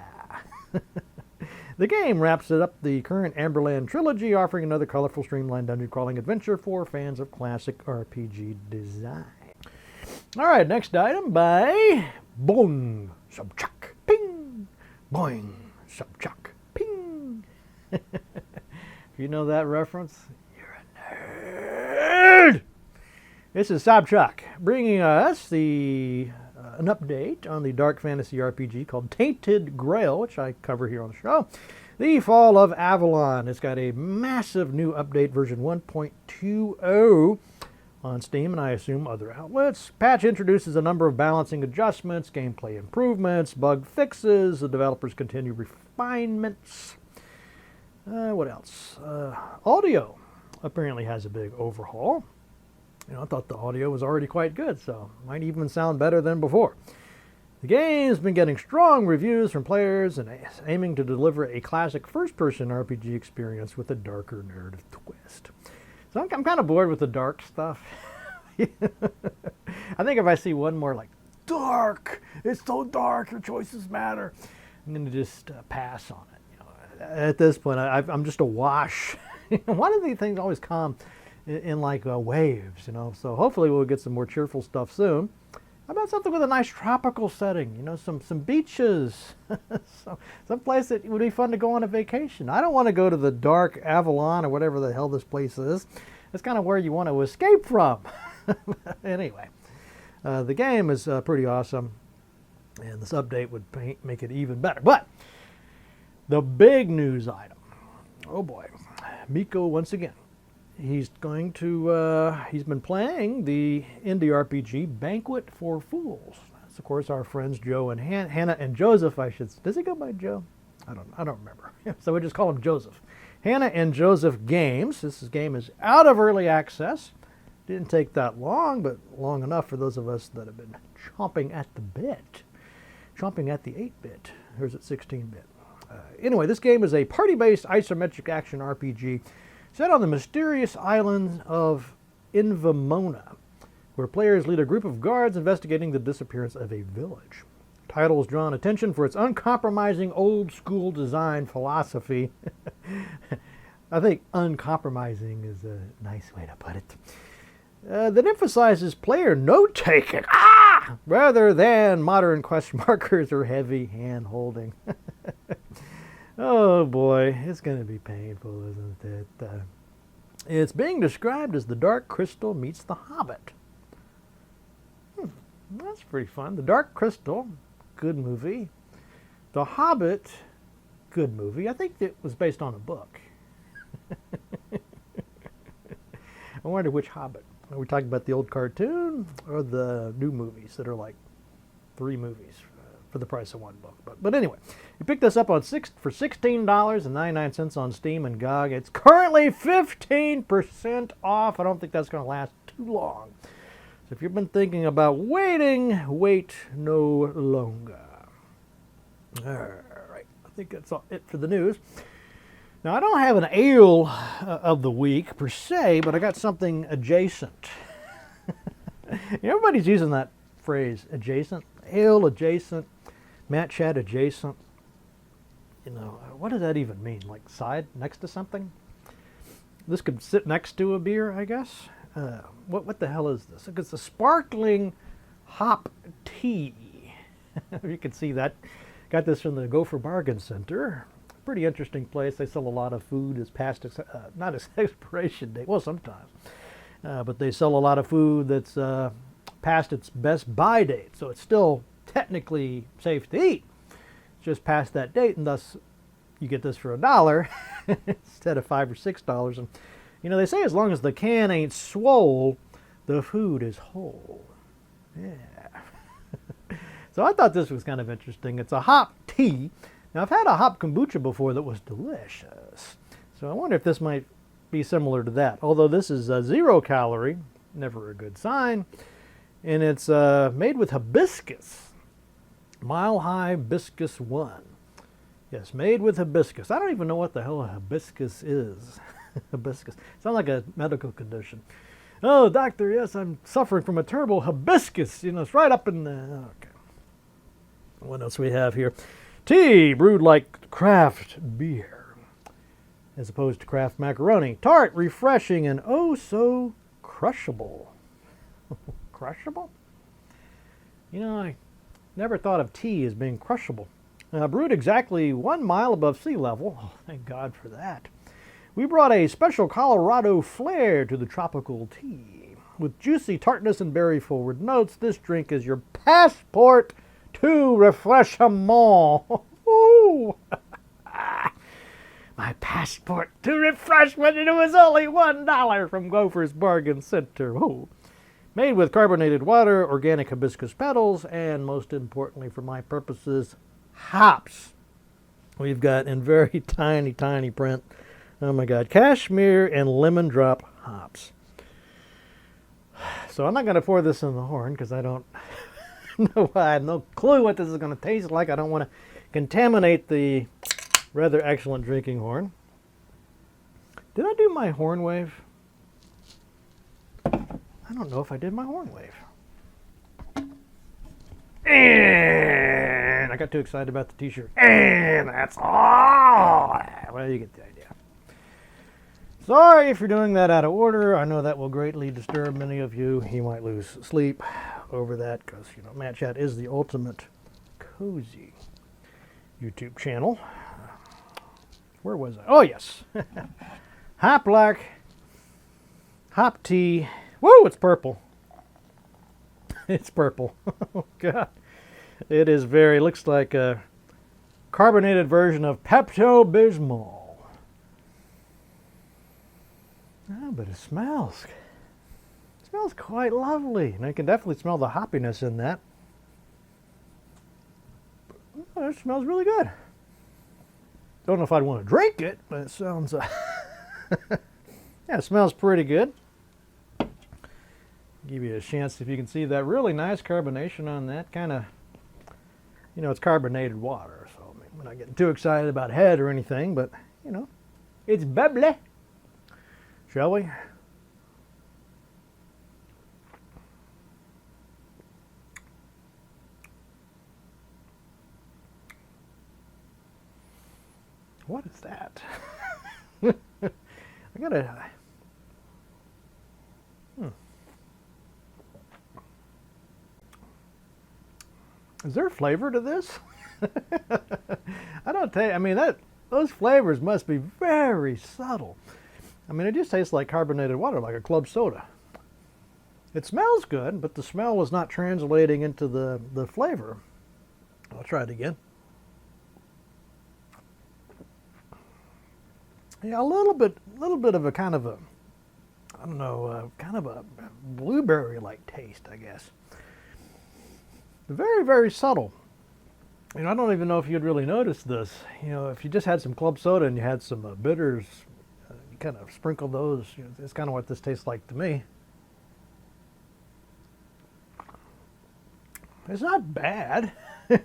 The game wraps it up the current Amberland trilogy, offering another colorful, streamlined dungeon-crawling adventure for fans of classic RPG design. All right, next item by Boing Subchuck Ping. Boing Subchuck Ping. If you know that reference, you're a nerd. This is Subchuck bringing us an update on the dark fantasy RPG called Tainted Grail, which I cover here on the show. The Fall of Avalon. It's got a massive new update, version 1.20 on Steam and I assume other outlets. Patch introduces a number of balancing adjustments, gameplay improvements, bug fixes. The developers continue refinements. What else? Audio apparently has a big overhaul. I thought the audio was already quite good, so it might even sound better than before. The game's been getting strong reviews from players and is aiming to deliver a classic first-person RPG experience with a darker narrative twist. So I'm kind of bored with the dark stuff. I think if I see one more like, dark, it's so dark, your choices matter, I'm going to just pass on it. At this point, I'm just awash. Why do these things always come in like waves, So hopefully we'll get some more cheerful stuff soon. How about something with a nice tropical setting, some beaches, some place that would be fun to go on a vacation. I don't want to go to the dark Avalon or whatever the hell this place is. It's kind of where you want to escape from. Anyway, the game is pretty awesome, and this update would make it even better. But the big news item, oh boy, Miko once again. He's been playing the indie RPG Banquet for Fools. That's, of course, our friends Joe and Hannah and Joseph, does he go by Joe? I don't remember. So we just call him Joseph. Hannah and Joseph Games. This game is out of early access. Didn't take that long, but long enough for those of us that have been chomping at the bit. Chomping at the 8-bit. Or is it 16-bit? Anyway, this game is a party-based isometric action RPG set on the mysterious island of Invamona, where players lead a group of guards investigating the disappearance of a village. The title has drawn attention for its uncompromising old-school design philosophy. I think uncompromising is a nice way to put it. That emphasizes player note-taking, rather than modern question markers or heavy hand-holding. Oh boy, it's going to be painful, isn't it? It's being described as The Dark Crystal meets The Hobbit. That's pretty fun. The Dark Crystal, good movie. The Hobbit, good movie. I think it was based on a book. I wonder which Hobbit. Are we talking about the old cartoon or the new movies that are like 3 movies for the price of 1 book? But anyway, you picked this up for $16.99 on Steam and GOG. It's currently 15% off. I don't think that's going to last too long. So if you've been thinking about waiting, wait no longer. All right, I think that's it for the news. Now, I don't have an ale of the week per se, but I got something adjacent. Everybody's using that phrase adjacent, ale adjacent, Mat Chat adjacent. You know, what does that even mean? Like side next to something? This could sit next to a beer, I guess. What the hell is this? It's a sparkling hop tea. You can see that. Got this from the Gopher Bargain Center. Pretty interesting place. They sell a lot of food as past, not its expiration date. Well, sometimes. But they sell a lot of food that's past its best buy date. So it's still technically safe to eat. It's just past that date, and thus you get this for $1 instead of $5 or $6. And you know, they say as long as the can ain't swole, the food is whole. Yeah. So I thought this was kind of interesting. It's a hop tea. Now I've had a hop kombucha before that was delicious. So I wonder if this might be similar to that. Although this is 0 calorie, never a good sign. And it's made with hibiscus. Mile High Hibiscus 1. Yes, made with hibiscus. I don't even know what the hell a hibiscus is. Hibiscus. Sounds like a medical condition. Oh, doctor, yes, I'm suffering from a terrible hibiscus. You know, it's right up in the... Okay. What else we have here? Tea brewed like craft beer, as opposed to craft macaroni. Tart, refreshing, and oh so crushable. Crushable? You know, I never thought of tea as being crushable. Brewed exactly 1 mile above sea level. Oh, thank God for that. We brought a special Colorado flair to the tropical tea. With juicy tartness and berry-forward notes, this drink is your passport to refreshment. Ooh. My passport to refreshment, and it was only $1 from Gopher's Bargain Center. Ooh. Made with carbonated water, organic hibiscus petals, and most importantly for my purposes, hops. We've got in very tiny, tiny print, oh my God, cashmere and lemon drop hops. So I'm not going to pour this in the horn because I don't know. I have no clue what this is going to taste like. I don't want to contaminate the rather excellent drinking horn. Did I do my horn wave? I don't know if I did my horn wave. And I got too excited about the t-shirt. And that's all. Well, you get the idea. Sorry if you're doing that out of order. I know that will greatly disturb many of you. You might lose sleep over that because, you know, Mat Chat is the ultimate cozy YouTube channel. Where was I? Oh, yes. Hop black, hop tea. Woo, it's purple. It's purple. Oh, God. It is very, looks like a carbonated version of Pepto-Bismol. Oh, but it smells. It smells quite lovely. And I can definitely smell the hoppiness in that. Oh, it smells really good. Don't know if I'd want to drink it, but it sounds... yeah, it smells pretty good. Give you a chance if you can see that really nice carbonation on that. Kind of, you know, it's carbonated water, so I mean, we're not getting too excited about head or anything, but, you know, it's bubbly. Shall we? What is that? I gotta... Is there flavor to this? I don't tell you, I mean, those flavors must be very subtle. I mean, it just tastes like carbonated water, like a club soda. It smells good, but the smell was not translating into the flavor. I'll try it again. Yeah, a little bit of a kind of a, I don't know, kind of a blueberry-like taste, I guess. Very, very subtle. You know, I don't even know if you'd really notice this. You know, if you just had some club soda and you had some bitters, you kind of sprinkle those. You know, it's kind of what this tastes like to me. It's not bad. You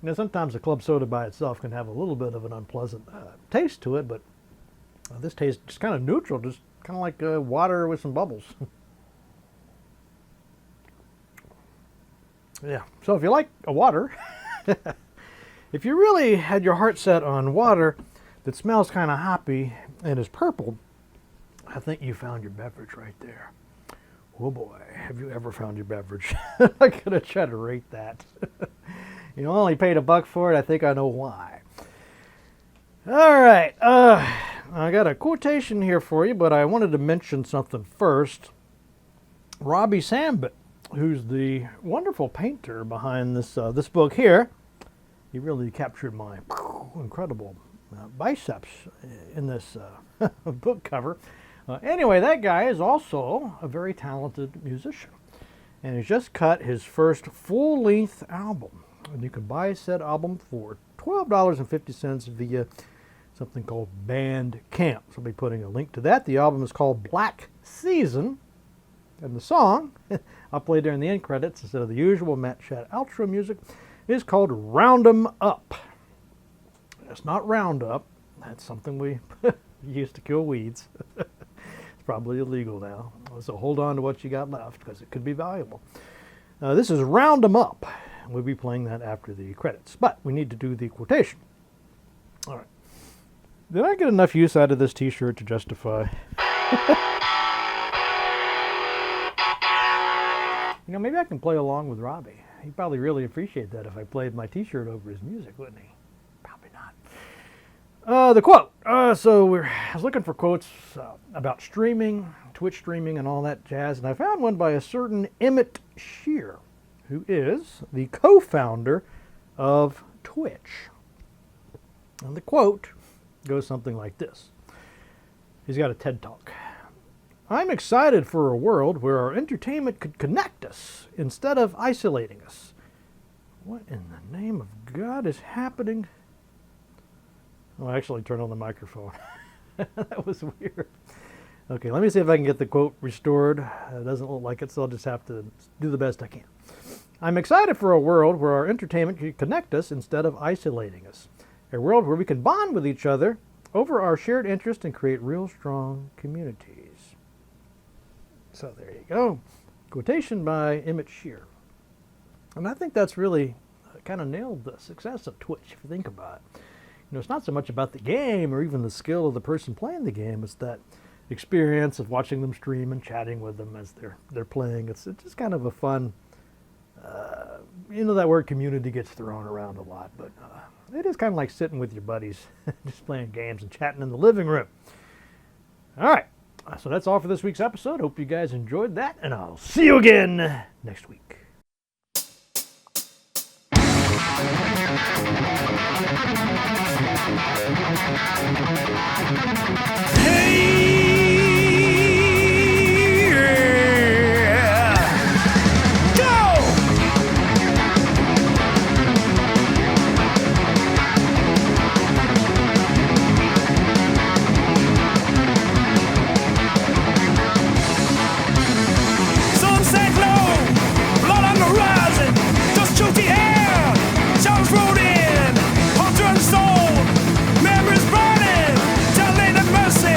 know, sometimes a club soda by itself can have a little bit of an unpleasant taste to it, but this tastes just kind of neutral, just kind of like water with some bubbles. Yeah. So if you like a water, if you really had your heart set on water that smells kind of hoppy and is purple, I think you found your beverage right there. Oh boy, have you ever found your beverage? I'm gonna try to rate that. You only paid $1 for it. I think I know why. All right, I got a quotation here for you, but I wanted to mention something first. Robbie Sambat, who's the wonderful painter behind this book here, he really captured my incredible biceps in this book cover. Anyway, that guy is also a very talented musician, and he's just cut his first full-length album. And you can buy said album for $12.50 via something called Banquet. So I'll be putting a link to that. The album is called Black Season, and the song, I'll play during the end credits instead of the usual Matt Chat outro music, is called Round 'em Up. It's not Roundup. That's something we used to kill weeds. It's probably illegal now. So hold on to what you got left because it could be valuable. This is Round 'em Up. We'll be playing that after the credits. But we need to do the quotation. All right. Did I get enough use out of this t-shirt to justify? You know, maybe I can play along with Robbie. He'd probably really appreciate that if I played my t-shirt over his music, wouldn't he? Probably not. The quote. I was looking for quotes about streaming, Twitch streaming, and all that jazz, and I found one by a certain MC569, who is the co-founder of Twitch. And the quote goes something like this. He's got a TED Talk. I'm excited for a world where our entertainment could connect us instead of isolating us. What in the name of God is happening? Oh, I actually turned on the microphone. That was weird. Okay, let me see if I can get the quote restored. It doesn't look like it, so I'll just have to do the best I can. I'm excited for a world where our entertainment can connect us instead of isolating us. A world where we can bond with each other over our shared interest and create real strong communities. So there you go. Quotation by MC569. And I think that's really kind of nailed the success of Twitch, if you think about it. You know, it's not so much about the game or even the skill of the person playing the game. It's that experience of watching them stream and chatting with them as they're playing. It's just kind of a fun, you know, that word community gets thrown around a lot, but it is kind of like sitting with your buddies, just playing games and chatting in the living room. All right. So that's all for this week's episode. Hope you guys enjoyed that, and I'll see you again next week. Memories burning, tell me the mercy.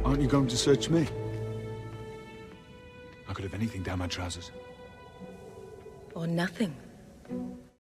Aren't you going to search me? I could have anything down my trousers. Or nothing.